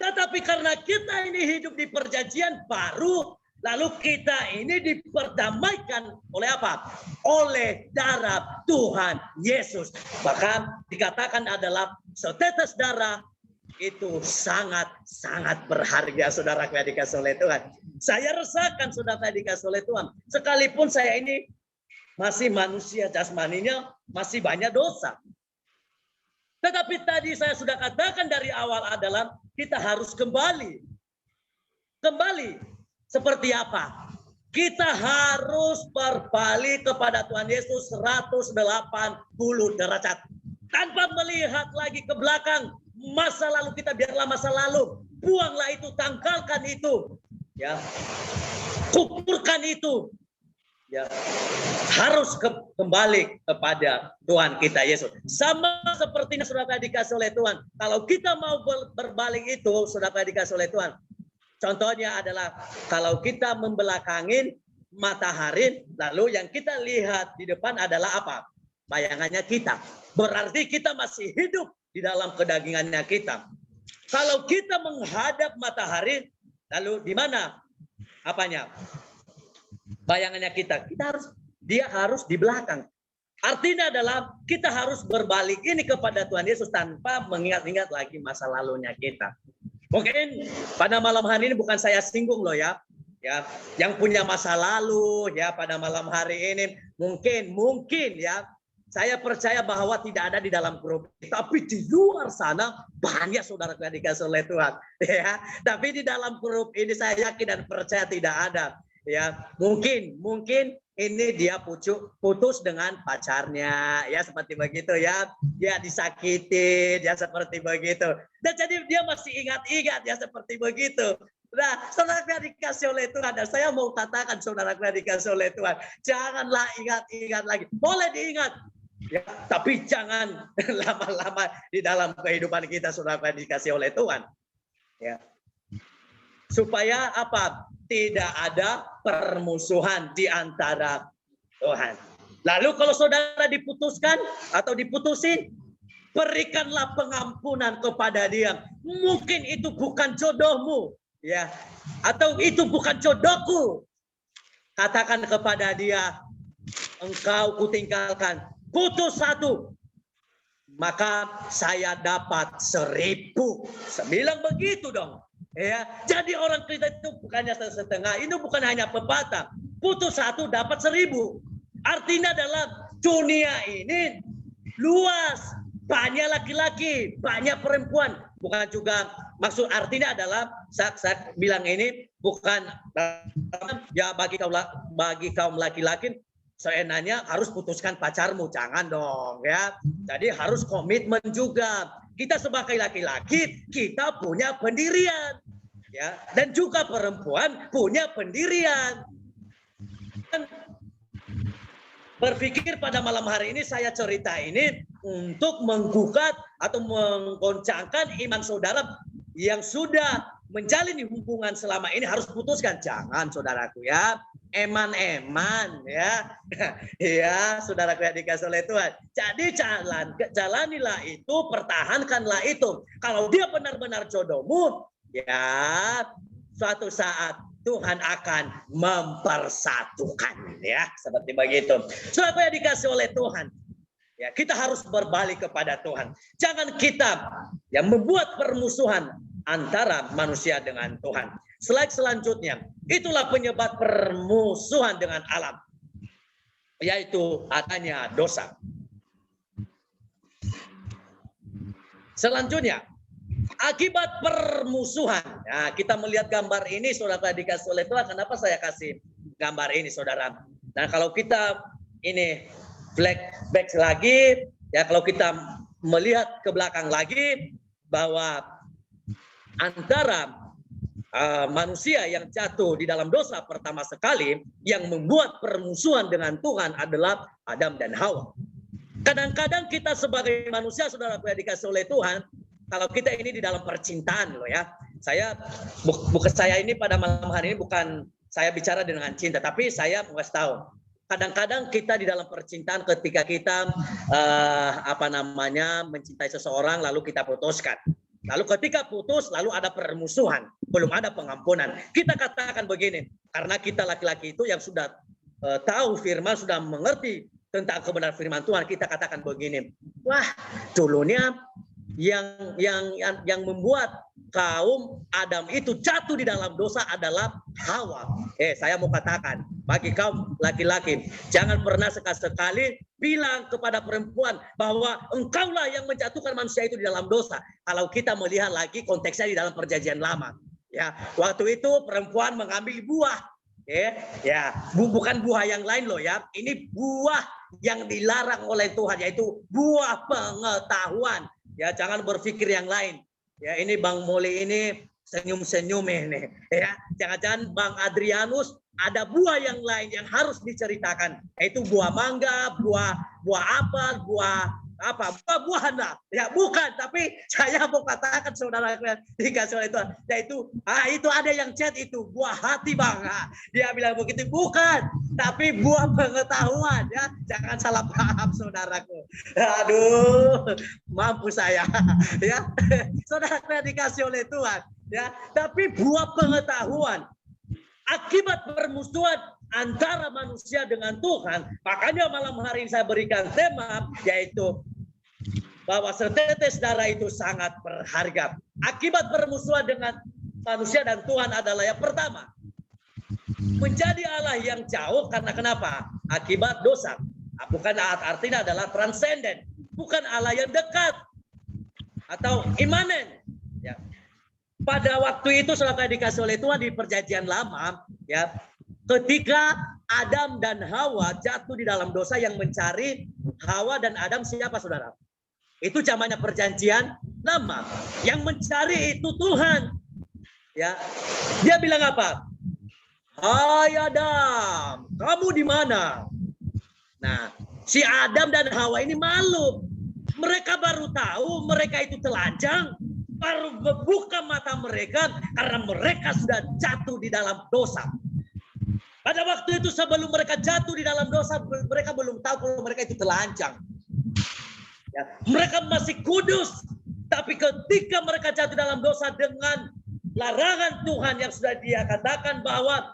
Tetapi karena kita ini hidup di perjanjian baru, lalu kita ini diperdamaikan oleh apa? Oleh darah Tuhan Yesus. Bahkan dikatakan adalah setetes darah itu sangat-sangat berharga, saudara yang dikasih oleh Tuhan. Saya rasakan, saudara yang dikasih oleh Tuhan. Sekalipun saya ini masih manusia jasmaninya, masih banyak dosa. Tetapi tadi saya sudah katakan dari awal adalah kita harus kembali. Kembali seperti apa? Kita harus berbalik kepada Tuhan Yesus 180 derajat. Tanpa melihat lagi ke belakang. Masa lalu kita biarlah masa lalu. Buanglah itu, tanggalkan itu. Ya. Kuburkan itu. Ya. Harus kembali kepada Tuhan kita Yesus. Sama seperti saudara dikasih oleh Tuhan. Kalau kita mau berbalik itu, saudara dikasih oleh Tuhan. Contohnya adalah kalau kita membelakangin matahari, lalu yang kita lihat di depan adalah apa? Bayangannya kita. Berarti kita masih hidup di dalam kedagingannya kita. Kalau kita menghadap matahari, lalu di mana apanya? Bayangannya kita. Dia harus di belakang. Artinya adalah kita harus berbalik ini kepada Tuhan Yesus tanpa mengingat-ingat lagi masa lalunya kita. Mungkin pada malam hari ini bukan saya singgung loh ya. Ya, yang punya masa lalu ya pada malam hari ini mungkin ya saya percaya bahwa tidak ada di dalam grup, tapi di luar sana banyak saudara yang dikasih oleh Tuhan ya. Tapi di dalam grup ini saya yakin dan percaya tidak ada ya. Mungkin ini dia putus dengan pacarnya ya seperti begitu ya. Dia disakitin ya seperti begitu. Dan jadi dia masih ingat-ingat ya seperti begitu. Nah, saudara yang dikasih oleh Tuhan, dan saya mau katakan saudara yang dikasih oleh Tuhan, janganlah ingat-ingat lagi. Boleh diingat, ya, tapi jangan lama-lama di dalam kehidupan kita saudara yang dikasih oleh Tuhan. Ya. Supaya apa? Tidak ada permusuhan di antara Tuhan. Lalu kalau saudara diputuskan atau diputusin, berikanlah pengampunan kepada dia. Mungkin itu bukan jodohmu. Ya, atau itu bukan jodohku. Katakan kepada dia, engkau kutinggalkan, putus satu, maka saya dapat 1000. Bilang begitu dong. Ya, jadi orang kita itu bukannya setengah, ini bukan hanya pepatah. Putus satu dapat 1000. Artinya adalah dunia ini luas, banyak laki-laki, banyak perempuan. Bukan juga maksud artinya adalah saya bilang ini bukan ya bagi kaum laki-laki seenaknya harus putuskan pacarmu, jangan dong ya. Jadi harus komitmen juga. Kita sebagai laki-laki kita punya pendirian ya, dan juga perempuan punya pendirian. Berpikir pada malam hari ini saya cerita ini untuk menggugat atau menggoncangkan iman saudara yang sudah menjalin hubungan selama ini harus putuskan. Jangan saudaraku ya, eman-eman ya. Ya, saudaraku yang dikasih oleh Tuhan. Jadi jalanilah itu, pertahankanlah itu. Kalau dia benar-benar jodohmu, ya suatu saat Tuhan akan mempersatukan ya, seperti begitu. Saudara yang dikasih oleh Tuhan, ya kita harus berbalik kepada Tuhan. Jangan kita yang membuat permusuhan antara manusia dengan Tuhan. Selanjutnya, itulah penyebab permusuhan dengan alam, yaitu adanya dosa. Selanjutnya, akibat permusuhan. Nah, kita melihat gambar ini, saudara dikasih oleh Tuhan. Kenapa saya kasih gambar ini, saudara? Nah, kalau kita ini flashback lagi, ya kalau kita melihat ke belakang lagi, bahwa antara manusia yang jatuh di dalam dosa pertama sekali, yang membuat permusuhan dengan Tuhan adalah Adam dan Hawa. Kadang-kadang kita sebagai manusia, saudara yang dikasih oleh Tuhan, kalau kita ini di dalam percintaan loh ya. Bukan saya ini pada malam hari ini bukan saya bicara dengan cinta, tapi saya mau kasih tahu. Kadang-kadang kita di dalam percintaan ketika kita mencintai seseorang lalu kita putuskan. Lalu ketika putus lalu ada permusuhan, belum ada pengampunan. Kita katakan begini, karena kita laki-laki itu yang sudah tahu firman, sudah mengerti tentang kebenaran firman Tuhan, kita katakan begini. Wah, dulunya yang membuat kaum Adam itu jatuh di dalam dosa adalah Hawa. Saya mau katakan bagi kaum laki-laki, jangan pernah sekali-sekali bilang kepada perempuan bahwa engkaulah yang menjatuhkan manusia itu di dalam dosa. Kalau kita melihat lagi konteksnya di dalam perjanjian lama, ya waktu itu perempuan mengambil buah Bukan buah yang lain loh ya. Ini buah yang dilarang oleh Tuhan, yaitu buah pengetahuan. Ya, jangan berpikir yang lain. Ya, ini Bang Moli ini senyum-senyum ini. Ya, jangan-jangan Bang Adrianus ada buah yang lain yang harus diceritakan, yaitu buah mangga, buah apel, buah-buahan lah. Ya, bukan, tapi saya mau katakan saudara dikasih oleh Tuhan, yaitu itu ada yang chat itu buah hati Bang. Dia bilang begitu, bukan, tapi buah pengetahuan ya. Jangan salah paham saudaraku. Aduh, mampu saya ya. Saudara dikasih oleh Tuhan ya, tapi buah pengetahuan akibat permusuhan antara manusia dengan Tuhan. Makanya malam hari ini saya berikan tema, yaitu bahwa setetes darah itu sangat berharga. Akibat permusuhan dengan manusia dan Tuhan adalah yang pertama, menjadi Allah yang jauh. Karena kenapa? Akibat dosa. Bukan artinya adalah transenden, bukan Allah yang dekat atau imanen. Ya. Pada waktu itu saudara dikasih oleh Tuhan di perjanjian lama, ya, ketika Adam dan Hawa jatuh di dalam dosa, yang mencari Hawa dan Adam siapa saudara? Itu zamannya perjanjian lama. Yang mencari itu Tuhan. Ya, dia bilang apa? Hai Adam, kamu di mana? Nah, si Adam dan Hawa ini malu. Mereka baru tahu mereka itu telanjang, baru membuka mata mereka karena mereka sudah jatuh di dalam dosa. Pada waktu itu sebelum mereka jatuh di dalam dosa, mereka belum tahu kalau mereka itu telanjang. Ya, mereka masih kudus, tapi ketika mereka jatuh dalam dosa dengan larangan Tuhan yang sudah Dia katakan bahwa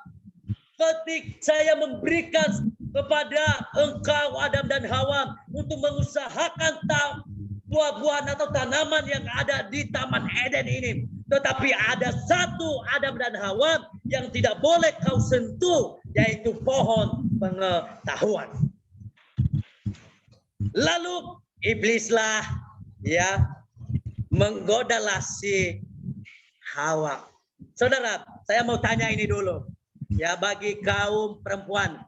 ketika saya memberikan kepada engkau Adam dan Hawa untuk mengusahakan buah-buahan atau tanaman yang ada di Taman Eden ini, tetapi ada satu Adam dan Hawa yang tidak boleh kau sentuh, yaitu pohon pengetahuan. Lalu iblislah ya menggodalah si Hawa. Saudara, saya mau tanya ini dulu. Ya, bagi kaum perempuan,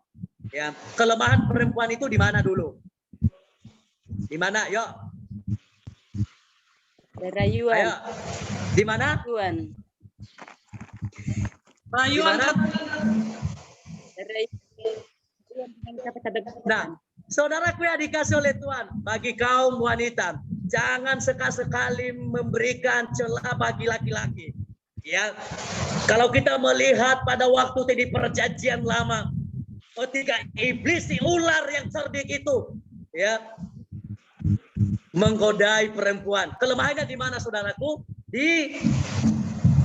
ya, kelemahan perempuan itu di mana dulu? Di mana? Yuk. Rayuan. Ayo. Di mana? Rayuan. Nah, saudaraku yang dikasih oleh Tuhan, bagi kaum wanita, jangan sekali-sekali memberikan celah bagi laki-laki. Ya, kalau kita melihat pada waktu di perjanjian lama, ketika iblis si ular yang cerdik itu, ya, menggodai perempuan. Kelemahannya di mana saudaraku? Di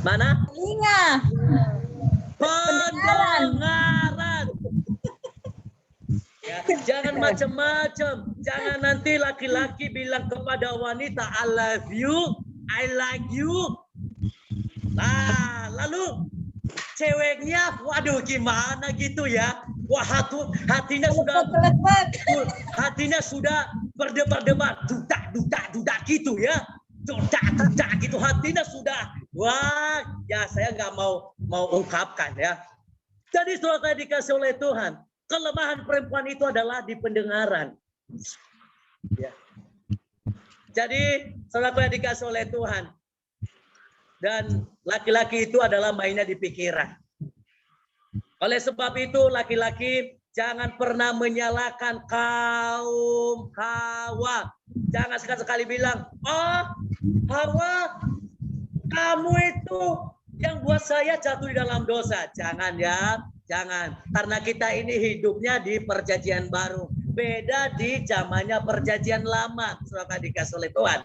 mana? Telinga. Pendengaran. Ya, jangan macam-macam. Jangan nanti laki-laki bilang kepada wanita, I love you, I like you. Nah, lalu ceweknya, waduh gimana gitu ya? Wah, hatinya sudah berdebar-debar, dudak gitu ya. Dudak gitu, hatinya sudah. Wah, ya saya nggak mau ungkapkan ya. Jadi saudara dikasih oleh Tuhan, kelemahan perempuan itu adalah di pendengaran. Ya. Jadi saudara dikasih oleh Tuhan, dan laki-laki itu adalah mainnya di pikiran. Oleh sebab itu laki-laki jangan pernah menyalahkan kaum Hawa. Jangan sekali-sekali bilang, oh Hawa, kamu itu yang buat saya jatuh di dalam dosa. Jangan ya, jangan. Karena kita ini hidupnya di perjanjian baru. Beda di zamannya perjanjian lama. Saudara dikasih oleh Tuhan.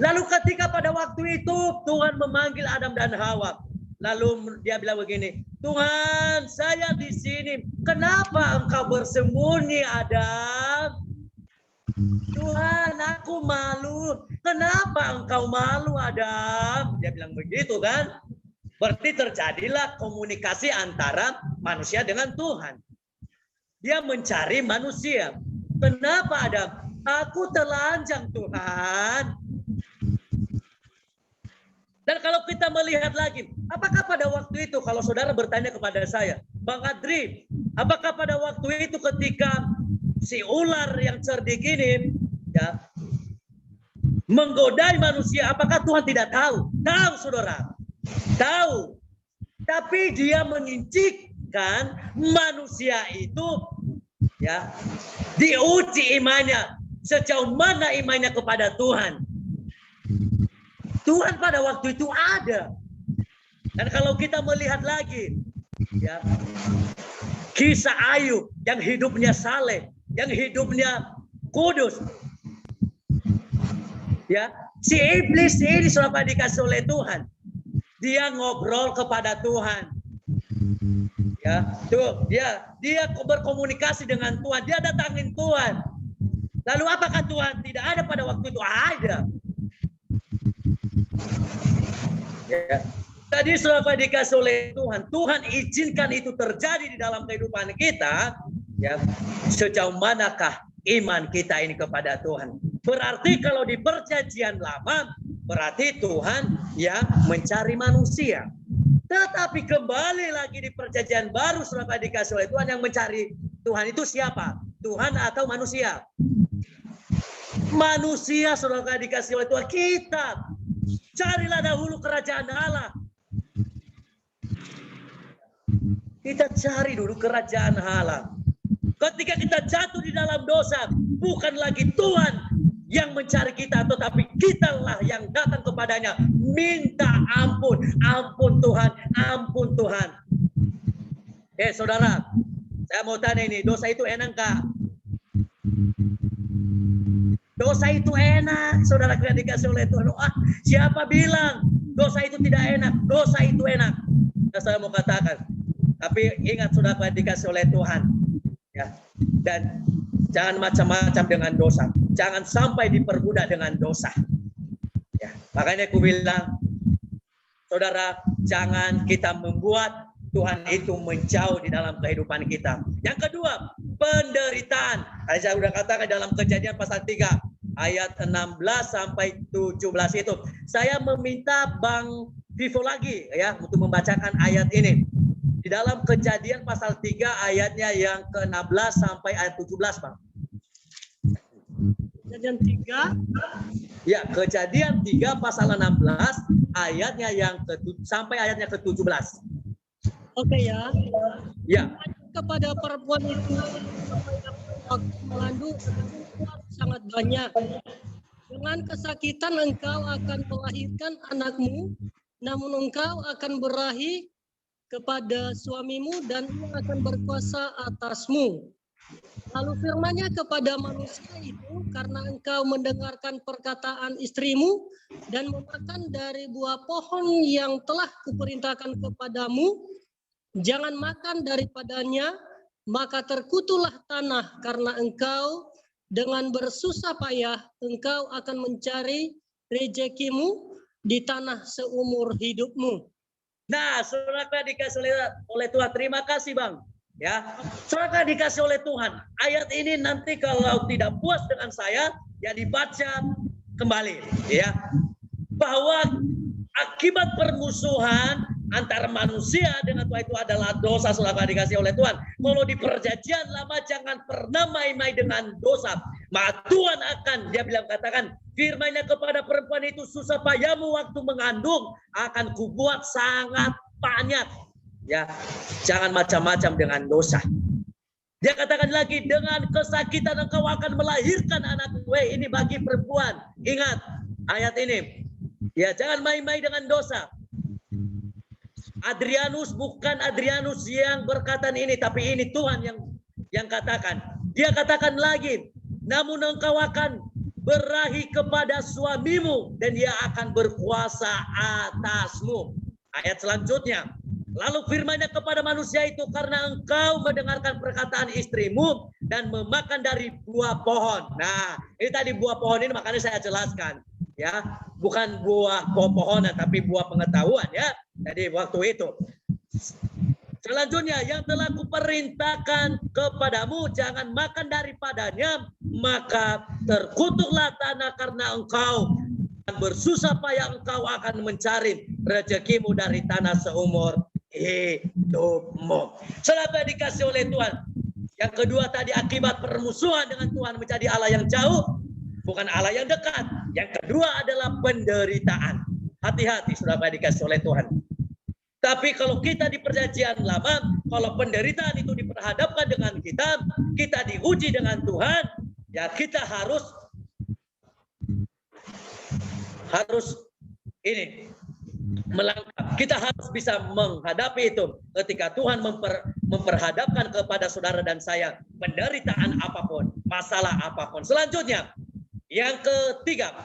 Lalu ketika pada waktu itu Tuhan memanggil Adam dan Hawa. Lalu dia bilang begini, Tuhan saya di sini. Kenapa engkau bersembunyi Adam? Tuhan aku malu. Kenapa engkau malu Adam? Dia bilang begitu kan. Berarti terjadilah komunikasi antara manusia dengan Tuhan. Dia mencari manusia. Kenapa Adam? Aku telanjang Tuhan. Dan kalau kita melihat lagi, apakah pada waktu itu kalau saudara bertanya kepada saya, Bang Adri, apakah pada waktu itu ketika si ular yang cerdik ini ya menggodai manusia, apakah Tuhan tidak tahu? Tahu, saudara. Tahu. Tapi dia menginjikkan manusia itu ya diuji imannya, sejauh mana imannya kepada Tuhan. Tuhan pada waktu itu ada. Dan kalau kita melihat lagi ya, kisah Ayub yang hidupnya saleh, yang hidupnya kudus. Ya, si iblis ini selama dikasih oleh Tuhan, dia ngobrol kepada Tuhan. Ya, tuh dia berkomunikasi dengan Tuhan, dia datangin Tuhan. Lalu apakah Tuhan tidak ada pada waktu itu? Ada. Ya. Tadi selama dikasih oleh Tuhan, Tuhan izinkan itu terjadi di dalam kehidupan kita. Ya, sejauh manakah iman kita ini kepada Tuhan? Berarti kalau di perjanjian lama, berarti Tuhan yang mencari manusia. Tetapi kembali lagi di perjanjian baru selama dikasih oleh Tuhan, yang mencari Tuhan itu siapa? Tuhan atau manusia? Manusia selama dikasih oleh Tuhan. Kita carilah dahulu kerajaan Allah. Kita cari dulu kerajaan Allah. Ketika kita jatuh di dalam dosa, bukan lagi Tuhan yang mencari kita, tetapi kitalah yang datang kepadanya. Minta ampun. Ampun Tuhan, ampun Tuhan. Saudara, saya mau tanya ini, dosa itu enak enggak? Dosa itu enak, saudara, kita dikasih oleh Tuhan. Siapa bilang dosa itu tidak enak? Dosa itu enak. Nah, saya mau katakan, tapi ingat saudara, dikasih oleh Tuhan. Ya, dan jangan macam-macam dengan dosa. Jangan sampai diperbudak dengan dosa. Ya, makanya aku bilang, saudara, jangan kita membuat Tuhan itu menjauh di dalam kehidupan kita. Yang kedua, penderitaan. Saya sudah katakan dalam Kejadian pasal 3 ayat 16 sampai 17 itu. Saya meminta Bang Vivo lagi ya untuk membacakan ayat ini. Di dalam Kejadian pasal 3 ayatnya yang ke-16 sampai ayat 17, Bang. Kejadian 3. Ya, Kejadian 3 pasal 16 ayatnya yang sampai ayatnya ke-17. Oke ya. Ya. Kepada perempuan itu waktu mengandung sangat banyak. Dengan kesakitan engkau akan melahirkan anakmu, namun engkau akan berahi kepada suamimu dan ia akan berkuasa atasmu. Lalu firman-Nya kepada manusia itu, karena engkau mendengarkan perkataan istrimu dan memakan dari buah pohon yang telah kuperintahkan kepadamu, jangan makan daripadanya, maka terkutulah tanah karena engkau dengan bersusah payah engkau akan mencari rezekimu di tanah seumur hidupmu. Nah, saudara dikasih oleh Tuhan, terima kasih Bang. Ya, saudara dikasih oleh Tuhan. Ayat ini nanti kalau tidak puas dengan saya, ya dibaca kembali. Ya, bahwa akibat permusuhan antara manusia dengan Tuhan itu adalah dosa, saudara dikasih oleh Tuhan. Kalau di perjanjian lama jangan pernah main-main dengan dosa. Maka Tuhan akan, dia bilang katakan, firman-Nya kepada perempuan itu, susah payahmu waktu mengandung akan kubuat sangat banyak. Ya, jangan macam-macam dengan dosa. Dia katakan lagi, dengan kesakitan engkau akan melahirkan anak. Ini bagi perempuan. Ingat ayat ini. Ya, jangan main-main dengan dosa. Adrianus bukan Adrianus yang berkata ini, tapi ini Tuhan yang katakan. Dia katakan lagi, namun engkau akan berahi kepada suamimu dan dia akan berkuasa atasmu. Ayat selanjutnya, lalu firman-Nya kepada manusia itu, karena engkau mendengarkan perkataan istrimu dan memakan dari buah pohon. Nah, ini tadi buah pohon ini makanya saya jelaskan. Ya, bukan buah pepohonan tapi buah pengetahuan ya. Jadi waktu itu. Selanjutnya, yang telah kuperintahkan kepadamu jangan makan daripadanya, maka terkutuklah tanah karena engkau bersusah payah engkau akan mencari rezekimu dari tanah seumur hidupmu. Saudara dikasih oleh Tuhan. Yang kedua tadi, akibat permusuhan dengan Tuhan menjadi Allah yang jauh, bukan Allah yang dekat. Yang kedua adalah penderitaan. Hati-hati saudara dikasih oleh Tuhan. Tapi kalau kita di perjanjian lama, kalau penderitaan itu diperhadapkan dengan kita diuji dengan Tuhan, ya kita harus ini melangkah. Kita harus bisa menghadapi itu ketika Tuhan memperhadapkan kepada saudara dan saya penderitaan apapun, masalah apapun. Selanjutnya, yang ketiga,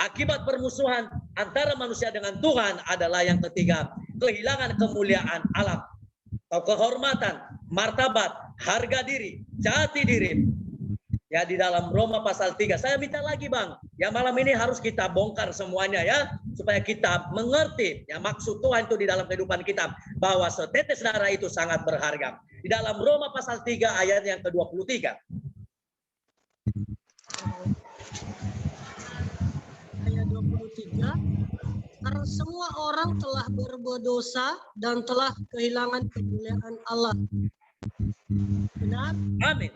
akibat permusuhan antara manusia dengan Tuhan adalah yang ketiga, kehilangan kemuliaan Allah atau kehormatan, martabat, harga diri, jati diri. Ya, di dalam Roma pasal 3. Saya minta lagi Bang, ya malam ini harus kita bongkar semuanya ya, supaya kita mengerti ya maksud Tuhan itu di dalam kehidupan kita, bahwa setetes darah itu sangat berharga. Di dalam Roma pasal 3 ayat yang ke-23. Ayat 23. Karena semua orang telah berbuat dosa dan telah kehilangan kemuliaan Allah. Benar? Amin.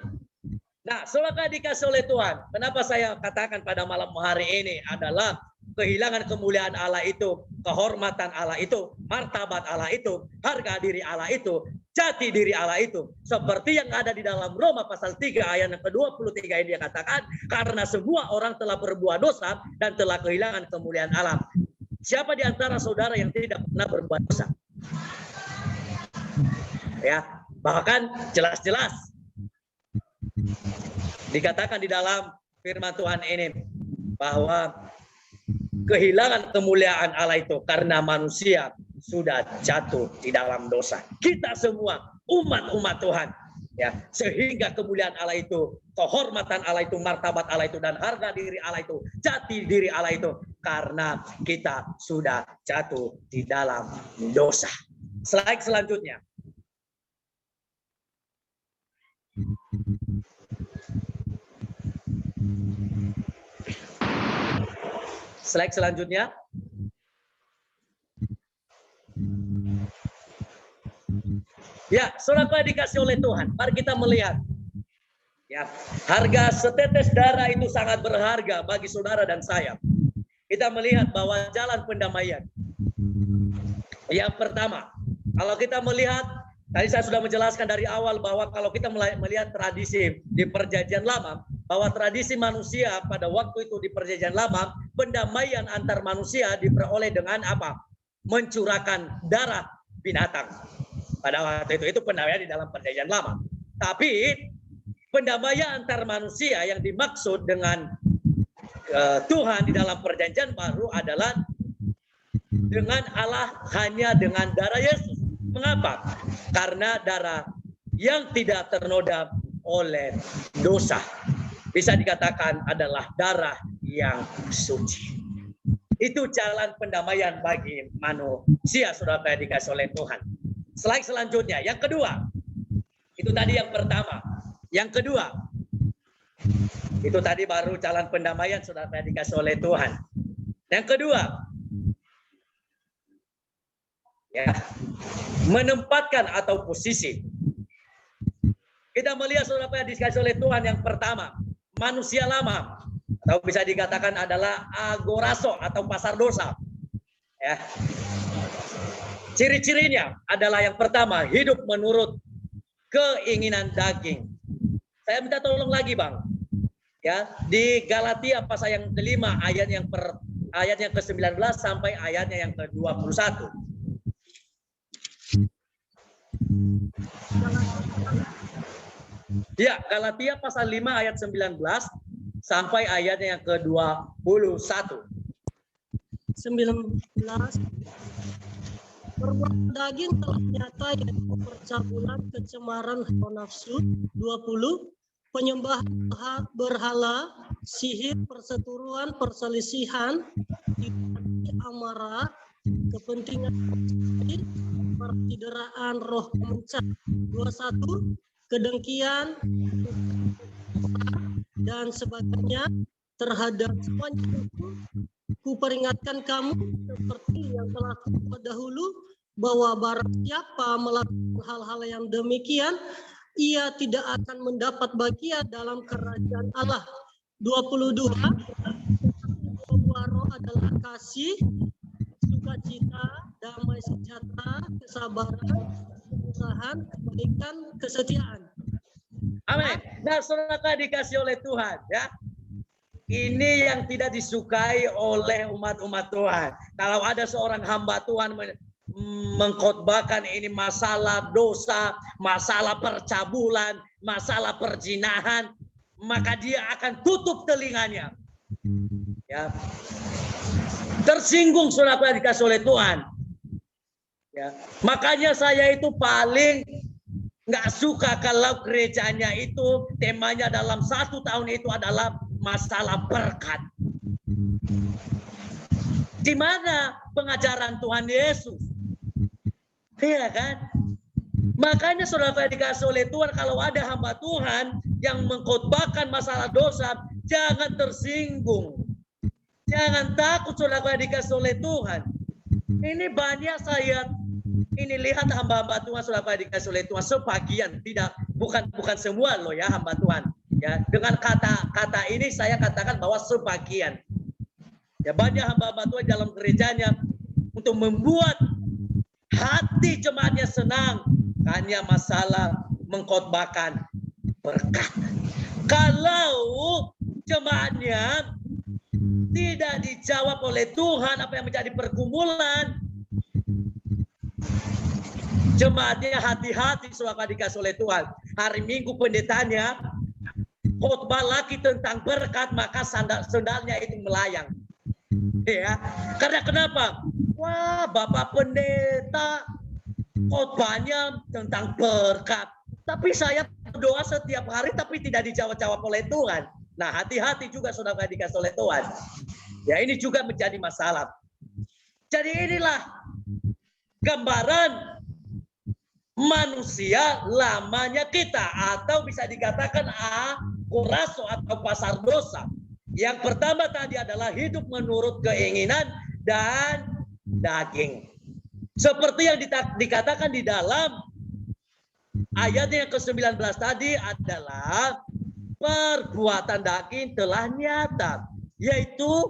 Nah, saudara dikasih oleh Tuhan, kenapa saya katakan pada malam hari ini adalah kehilangan kemuliaan Allah itu, kehormatan Allah itu, martabat Allah itu, harga diri Allah itu, jati diri Allah itu. Seperti yang ada di dalam Roma pasal 3 ayat yang ke-23 ini dia katakan, karena semua orang telah berbuat dosa dan telah kehilangan kemuliaan Allah. Siapa di antara saudara yang tidak pernah berbuat dosa? Ya, bahkan jelas-jelas dikatakan di dalam firman Tuhan ini bahwa kehilangan kemuliaan Allah itu karena manusia sudah jatuh di dalam dosa. Kita semua umat-umat Tuhan ya, sehingga kemuliaan Allah itu, kehormatan Allah itu, martabat Allah itu, dan harga diri Allah itu, jati diri Allah itu, karena kita sudah jatuh di dalam dosa. Slide selanjutnya. Slide selanjutnya. Ya, saudara dikasih oleh Tuhan. Mari kita melihat. Ya, harga setetes darah itu sangat berharga bagi saudara dan saya. Kita melihat bahwa jalan pendamaian. Yang pertama, kalau kita melihat, tadi saya sudah menjelaskan dari awal bahwa kalau kita melihat tradisi di perjanjian lama, bahwa tradisi manusia pada waktu itu di perjanjian lama, pendamaian antar manusia diperoleh dengan apa? Mencurahkan darah binatang. Pada waktu itu pendamaian di dalam perjanjian lama. Tapi pendamaian antar manusia yang dimaksud dengan Tuhan di dalam perjanjian baru adalah dengan Allah hanya dengan darah Yesus. Mengapa? Karena darah yang tidak ternoda oleh dosa. Bisa dikatakan adalah darah yang suci. Itu jalan pendamaian bagi manusia, saudara dikasih oleh Tuhan. Slide selanjutnya, yang kedua. Itu tadi yang pertama. Yang kedua, itu tadi baru jalan pendamaian, saudara dikasih oleh Tuhan. Yang kedua, ya, menempatkan atau posisi. Kita melihat saudara yang dikasih oleh Tuhan yang pertama, manusia lama, atau bisa dikatakan adalah agoraso atau pasar dosa. Ya. Ciri-cirinya adalah yang pertama, hidup menurut keinginan daging. Saya minta tolong lagi Bang. Ya, di Galatia pasal yang kelima ayat yang ke-19 sampai ayatnya yang ke-21. Ya, Galatia pasal 5 ayat 19 sampai ayatnya yang ke-21. 19. Perbuatan daging telah nyata, yaitu percabulan, kecemaran, hawa nafsu. 20. Penyembahan berhala, sihir, perseteruan, perselisihan, amarah, kepentingan, percideraan roh kemencah. 21. Kedengkian dan sebagainya. Terhadap semuanya itu kuperingatkan kamu seperti yang telah kubuat dahulu, bahwa barang siapa melakukan hal-hal yang demikian, ia tidak akan mendapat bagian dalam kerajaan Allah. 22, buah roh adalah kasih, sukacita, damai sejahtera, kesabaran, kemurahan, kebaikan, kesetiaan. Amin. Nah, saudara dikasih oleh Tuhan, ya. Ini yang tidak disukai oleh umat-umat Tuhan. Kalau ada seorang hamba Tuhan mengkhotbahkan ini masalah dosa, masalah percabulan, masalah perzinahan, maka dia akan tutup telinganya. Ya. Tersinggung saudara dikasih oleh Tuhan. Ya. Makanya saya itu paling nggak suka kalau gerejanya itu temanya dalam 1 tahun itu adalah masalah berkat. Di mana pengajaran Tuhan Yesus? Iya kan? Makanya saudara dikasih oleh Tuhan, kalau ada hamba Tuhan yang mengkhotbahkan masalah dosa, jangan tersinggung. Jangan takut saudara dikasih oleh Tuhan. Ini banyak saya ini lihat hamba-hamba Tuhan saudara dikasih oleh Tuhan, sebagian, tidak, bukan semua loh ya hamba Tuhan. Ya, dengan kata ini saya katakan bahwa sebagian. Ya, banyak hamba-hamba Tuhan dalam gerejanya untuk membuat hati jemaatnya senang, hanya masalah mengkhotbahkan berkat. Kalau jemaatnya tidak dijawab oleh Tuhan apa yang menjadi pergumulan, jemaatnya hati-hati saudara dikasih oleh Tuhan. Hari Minggu pendetanya khotbah lagi tentang berkat, maka sandalnya itu melayang. Ya, karena kenapa? Wah, Bapak Pendeta khotbahnya tentang berkat. Tapi saya berdoa setiap hari tapi tidak dijawab-jawab oleh Tuhan. Nah, hati-hati juga saudara dikasih oleh Tuhan. Ya, ini juga menjadi masalah. Jadi inilah gambaran manusia lamanya kita, atau bisa dikatakan kuraso atau pasar dosa. Yang pertama tadi adalah hidup menurut keinginan dan daging. Seperti yang dikatakan di dalam ayat yang ke-19 tadi adalah perbuatan daging telah nyata, yaitu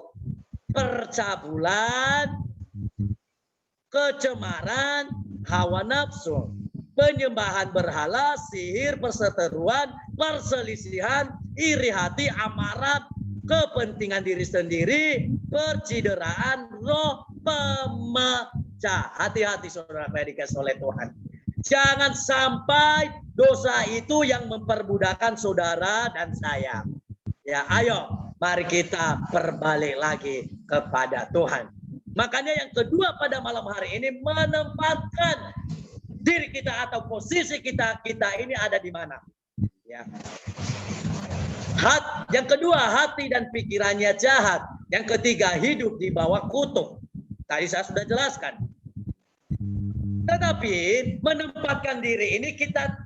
percabulan, kecemaran, hawa nafsu, penyembahan berhala, sihir, perseteruan, perselisihan, iri hati, amarah, kepentingan diri sendiri, percideraan, roh pemecah. Hati-hati saudara dikasih oleh Tuhan. Jangan sampai dosa itu yang memperbudakan saudara dan saya. Ya, ayo mari kita berbalik lagi kepada Tuhan. Makanya yang kedua pada malam hari ini, menempatkan diri kita atau posisi kita ini ada di mana. Ya. Yang kedua, hati dan pikirannya jahat. Yang ketiga, hidup di bawah kutuk. Tadi saya sudah jelaskan. Tetapi menempatkan diri ini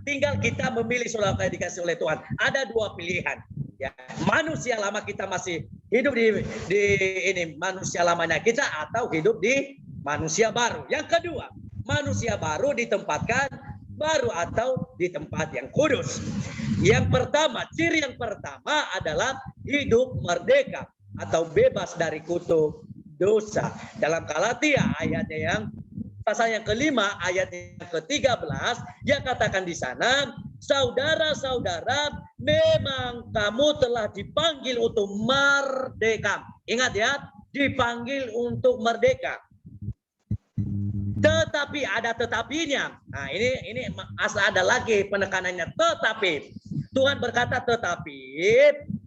tinggal kita memilih saudara dikasih oleh Tuhan. Ada dua pilihan. Ya, manusia lama kita masih hidup di ini manusia lamanya kita, atau hidup di manusia baru. Yang kedua, manusia baru ditempatkan baru atau di tempat yang kudus. Yang pertama, ciri yang pertama adalah hidup merdeka atau bebas dari kutuk dosa. Dalam Galatia ayatnya yang pasal yang kelima ayat yang ke-13, dia katakan di sana, saudara-saudara, memang kamu telah dipanggil untuk merdeka. Ingat ya, dipanggil untuk merdeka. Tetapi ada tetapinya. Nah, ini asal ada lagi penekanannya, tetapi. Tuhan berkata tetapi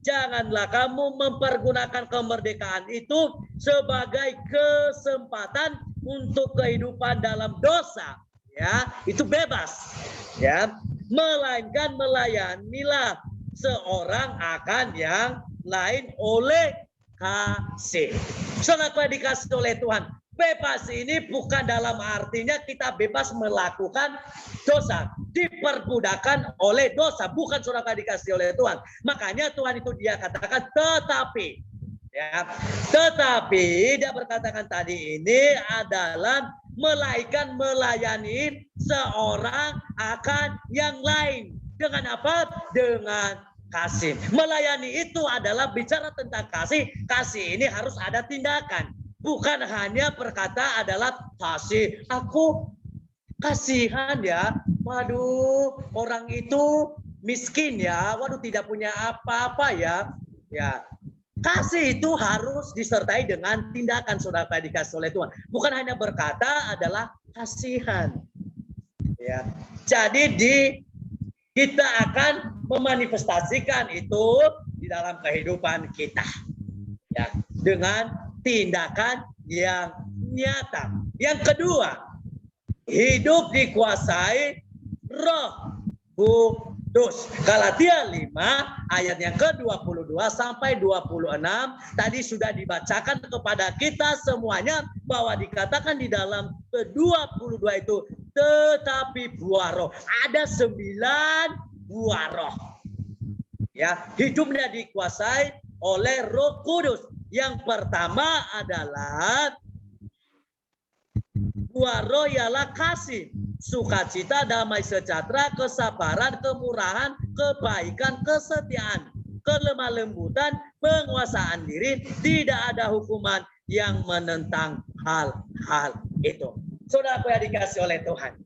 janganlah kamu mempergunakan kemerdekaan itu sebagai kesempatan untuk kehidupan dalam dosa. Ya, itu bebas. Ya, melainkan melayanilah seorang akan yang lain oleh kasih. Saudara dikasih oleh Tuhan. Bebas ini bukan dalam artinya kita bebas melakukan dosa, diperbudakan oleh dosa, bukan saudara dikasih oleh Tuhan. Makanya Tuhan itu dia katakan tetapi, ya, tetapi dia berkatakan tadi ini adalah melainkan melayani seorang akan yang lain. Dengan apa? Dengan kasih. Melayani itu adalah bicara tentang kasih. Kasih ini harus ada tindakan. Bukan hanya perkata adalah kasih. Aku kasihan ya. Waduh, orang itu miskin ya. Waduh, tidak punya apa-apa ya. Ya. Kasih itu harus disertai dengan tindakan, saudara dikasih oleh Tuhan. Bukan hanya berkata adalah kasihan. Ya. Jadi kita akan memanifestasikan itu di dalam kehidupan kita. Ya, dengan tindakan yang nyata. Yang kedua, hidup dikuasai Roh Kudus. Galatia 5 ayat yang ke-22 sampai 26 tadi sudah dibacakan kepada kita semuanya bahwa dikatakan di dalam ke-22 itu tetapi buah roh. Ada 9 buah roh. Ya, hidupnya dikuasai oleh Roh Kudus. Yang pertama adalah buah roh ialah kasih, sukacita, damai sejahtera, kesabaran, kemurahan, kebaikan, kesetiaan, kelemah lembutan, penguasaan diri. Tidak ada hukuman yang menentang hal-hal itu. Saudara yang dikasih oleh Tuhan.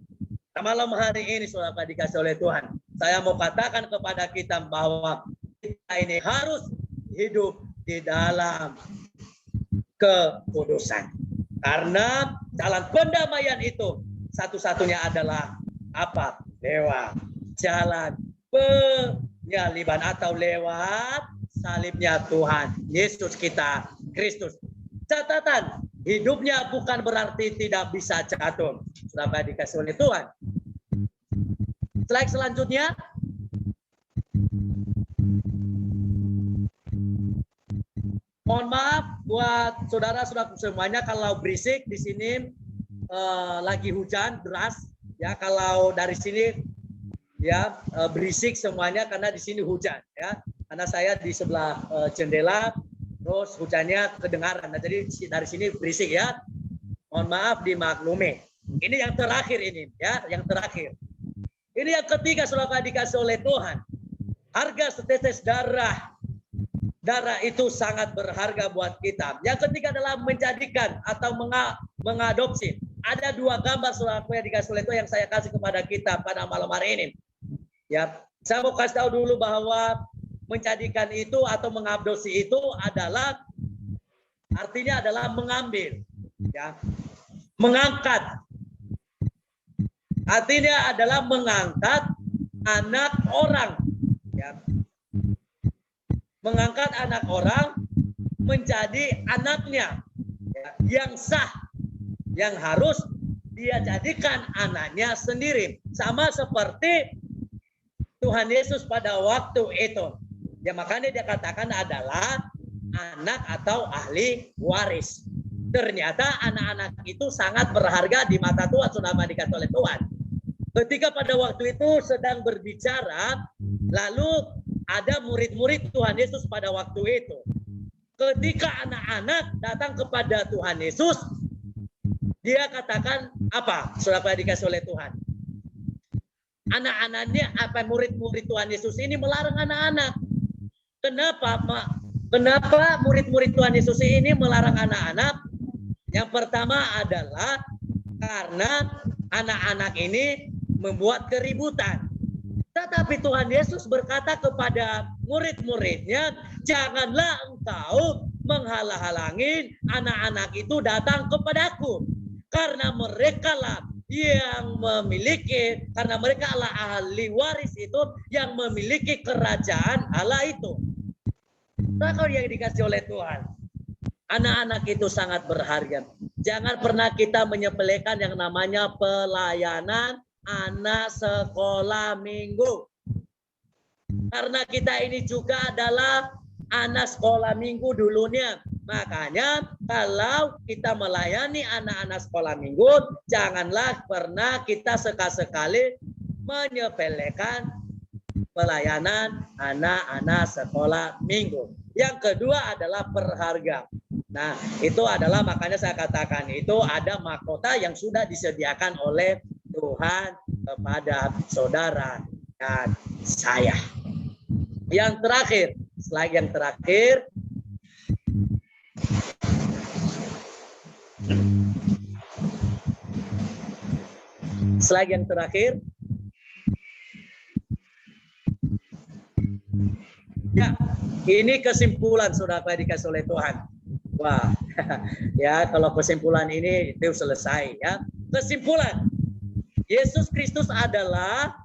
Malam hari ini saudara yang dikasih oleh Tuhan. Saya mau katakan kepada kita bahwa kita ini harus hidup di dalam kekudusan. Karena jalan pendamaian itu satu-satunya adalah apa? Lewat jalan penyaliban atau lewat salibnya Tuhan Yesus kita Kristus. Catatan, hidupnya bukan berarti tidak bisa jatuh. Sudah dikasih oleh Tuhan. Slide selanjutnya. Mohon maaf buat saudara-saudara semuanya kalau berisik di sini lagi hujan deras ya, kalau dari sini ya berisik semuanya karena di sini hujan ya. Karena saya di sebelah jendela terus hujannya kedengaran. Nah, jadi dari sini berisik ya. Mohon maaf dimaklumi. Ini yang terakhir ini ya, yang terakhir. Ini yang ketiga saudara dikasih oleh Tuhan. Harga setetes darah. Darah itu sangat berharga buat kita. Yang ketiga adalah menjadikan atau mengadopsi. Ada 2 gambar saudara yang dikasih oleh Tuhan yang saya kasih kepada kita pada malam hari ini. Ya, saya mau kasih tahu dulu bahwa menjadikan itu atau mengadopsi itu adalah artinya adalah mengambil, ya, mengangkat. Artinya adalah mengangkat anak orang, ya. Mengangkat anak orang menjadi anaknya ya, yang sah, yang harus dia jadikan anaknya sendiri. Sama seperti Tuhan Yesus pada waktu itu. Ya makanya dia katakan adalah anak atau ahli waris. Ternyata anak-anak itu sangat berharga di mata Tuhan, sudah dikatakan oleh Tuhan. Ketika pada waktu itu sedang berbicara, lalu ada murid-murid Tuhan Yesus pada waktu itu. Ketika anak-anak datang kepada Tuhan Yesus, dia katakan apa? Saudara dikasih oleh Tuhan. Anak-anaknya, apa murid-murid Tuhan Yesus ini melarang anak-anak. Kenapa? Kenapa murid-murid Tuhan Yesus ini melarang anak-anak? Yang pertama adalah karena anak-anak ini membuat keributan. Tetapi Tuhan Yesus berkata kepada murid-muridnya, janganlah engkau menghalang-halangi anak-anak itu datang kepadaku. Karena mereka lah yang memiliki, karena mereka adalah ahli waris itu yang memiliki kerajaan Allah itu. Nah, yang dikasih oleh Tuhan. Anak-anak itu sangat berharga. Jangan pernah kita menyepelekan yang namanya pelayanan anak sekolah minggu. Karena kita ini juga adalah anak sekolah minggu dulunya. Makanya kalau kita melayani anak-anak sekolah minggu, janganlah pernah kita sekali-sekali menyepelekan pelayanan anak-anak sekolah minggu. Yang kedua adalah berharga. Nah, itu adalah makanya saya katakan itu ada mahkota yang sudah disediakan oleh Tuhan kepada saudara dan saya. Yang terakhir, slide yang terakhir. Slide yang terakhir. Ya, ini kesimpulan saudara dikasih oleh Tuhan. Wah, ya kalau kesimpulan ini itu selesai ya. Kesimpulan, Yesus Kristus adalah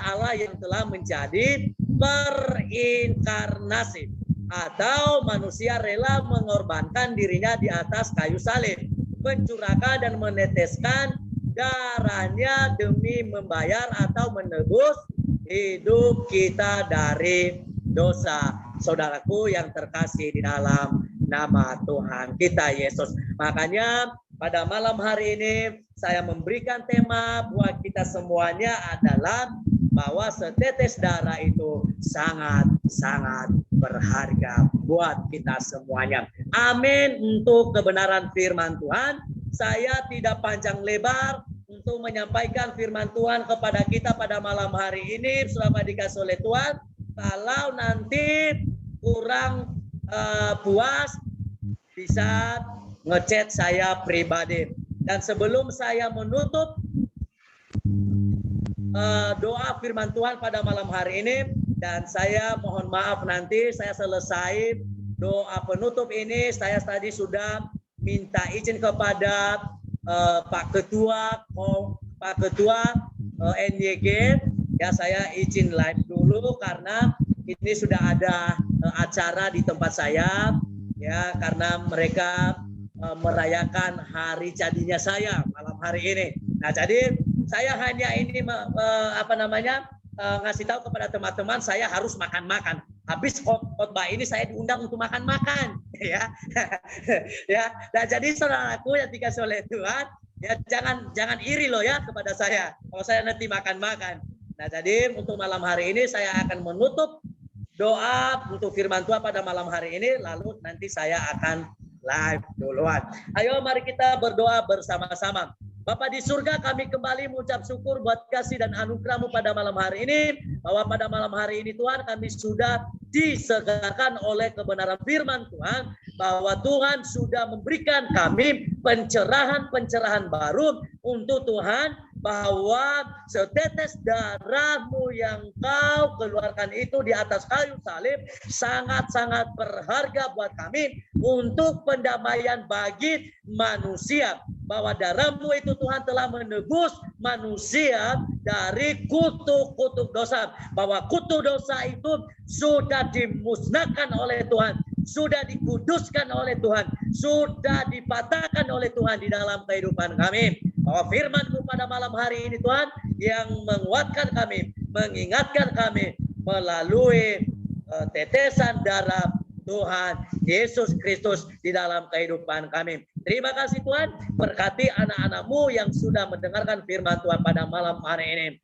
Allah yang telah menjadi berinkarnasi atau manusia rela mengorbankan dirinya di atas kayu salib, mencurahkan dan meneteskan darahnya demi membayar atau menebus hidup kita dari dosa. Saudaraku yang terkasih di dalam nama Tuhan kita Yesus. Makanya pada malam hari ini saya memberikan tema buat kita semuanya adalah bahwa setetes darah itu sangat-sangat berharga buat kita semuanya. Amin. Untuk kebenaran firman Tuhan, saya tidak panjang lebar untuk menyampaikan firman Tuhan kepada kita pada malam hari ini. Selama dikasih oleh Tuhan, kalau nanti kurang puas, bisa ngechat saya pribadi. Dan sebelum saya menutup doa firman Tuhan pada malam hari ini, dan saya mohon maaf nanti saya selesai doa penutup ini, saya tadi sudah minta izin kepada Pak Ketua NYG, ya saya izin live dulu karena ini sudah ada acara di tempat saya, ya karena mereka merayakan hari jadinya saya malam hari ini. Nah jadi saya hanya ini ngasih tahu kepada teman-teman saya harus makan-makan. Habis khotbah ini saya diundang untuk makan-makan, ya. Ya. Nah, jadi saudaraku yang dikasih oleh Tuhan, ya jangan iri loh ya kepada saya kalau saya nanti makan-makan. Nah, jadi untuk malam hari ini saya akan menutup doa untuk firman Tuhan pada malam hari ini, lalu nanti saya akan live duluan. Ayo mari kita berdoa bersama-sama. Bapa di surga, kami kembali mengucap syukur buat kasih dan anugerah-Mu pada malam hari ini. Bahwa pada malam hari ini Tuhan, kami sudah disegarkan oleh kebenaran firman Tuhan. Bahwa Tuhan sudah memberikan kami pencerahan-pencerahan baru untuk Tuhan. Bahwa setetes darah-Mu yang Kau keluarkan itu di atas kayu salib sangat-sangat berharga buat kami untuk pendamaian bagi manusia. Bahwa darah-Mu itu Tuhan telah menebus manusia dari kutuk-kutuk dosa. Bahwa kutuk dosa itu sudah dimusnahkan oleh Tuhan, sudah dikuduskan oleh Tuhan, sudah dipatahkan oleh Tuhan di dalam kehidupan kami. Bahwa firman-Mu pada malam hari ini Tuhan yang menguatkan kami, mengingatkan kami melalui tetesan darah Tuhan Yesus Kristus di dalam kehidupan kami. Terima kasih Tuhan, berkati anak-anak-Mu yang sudah mendengarkan firman Tuhan pada malam hari ini.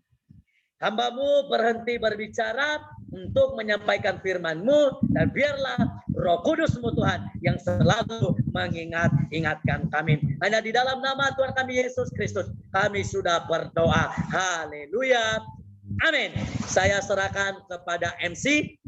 Hamba-Mu berhenti berbicara untuk menyampaikan firman-Mu, dan biarlah Roh Kudus-Mu Tuhan yang selalu mengingatkan kami. Hanya di dalam nama Tuhan kami Yesus Kristus kami sudah berdoa. Haleluya. Amin. Saya serahkan kepada MC.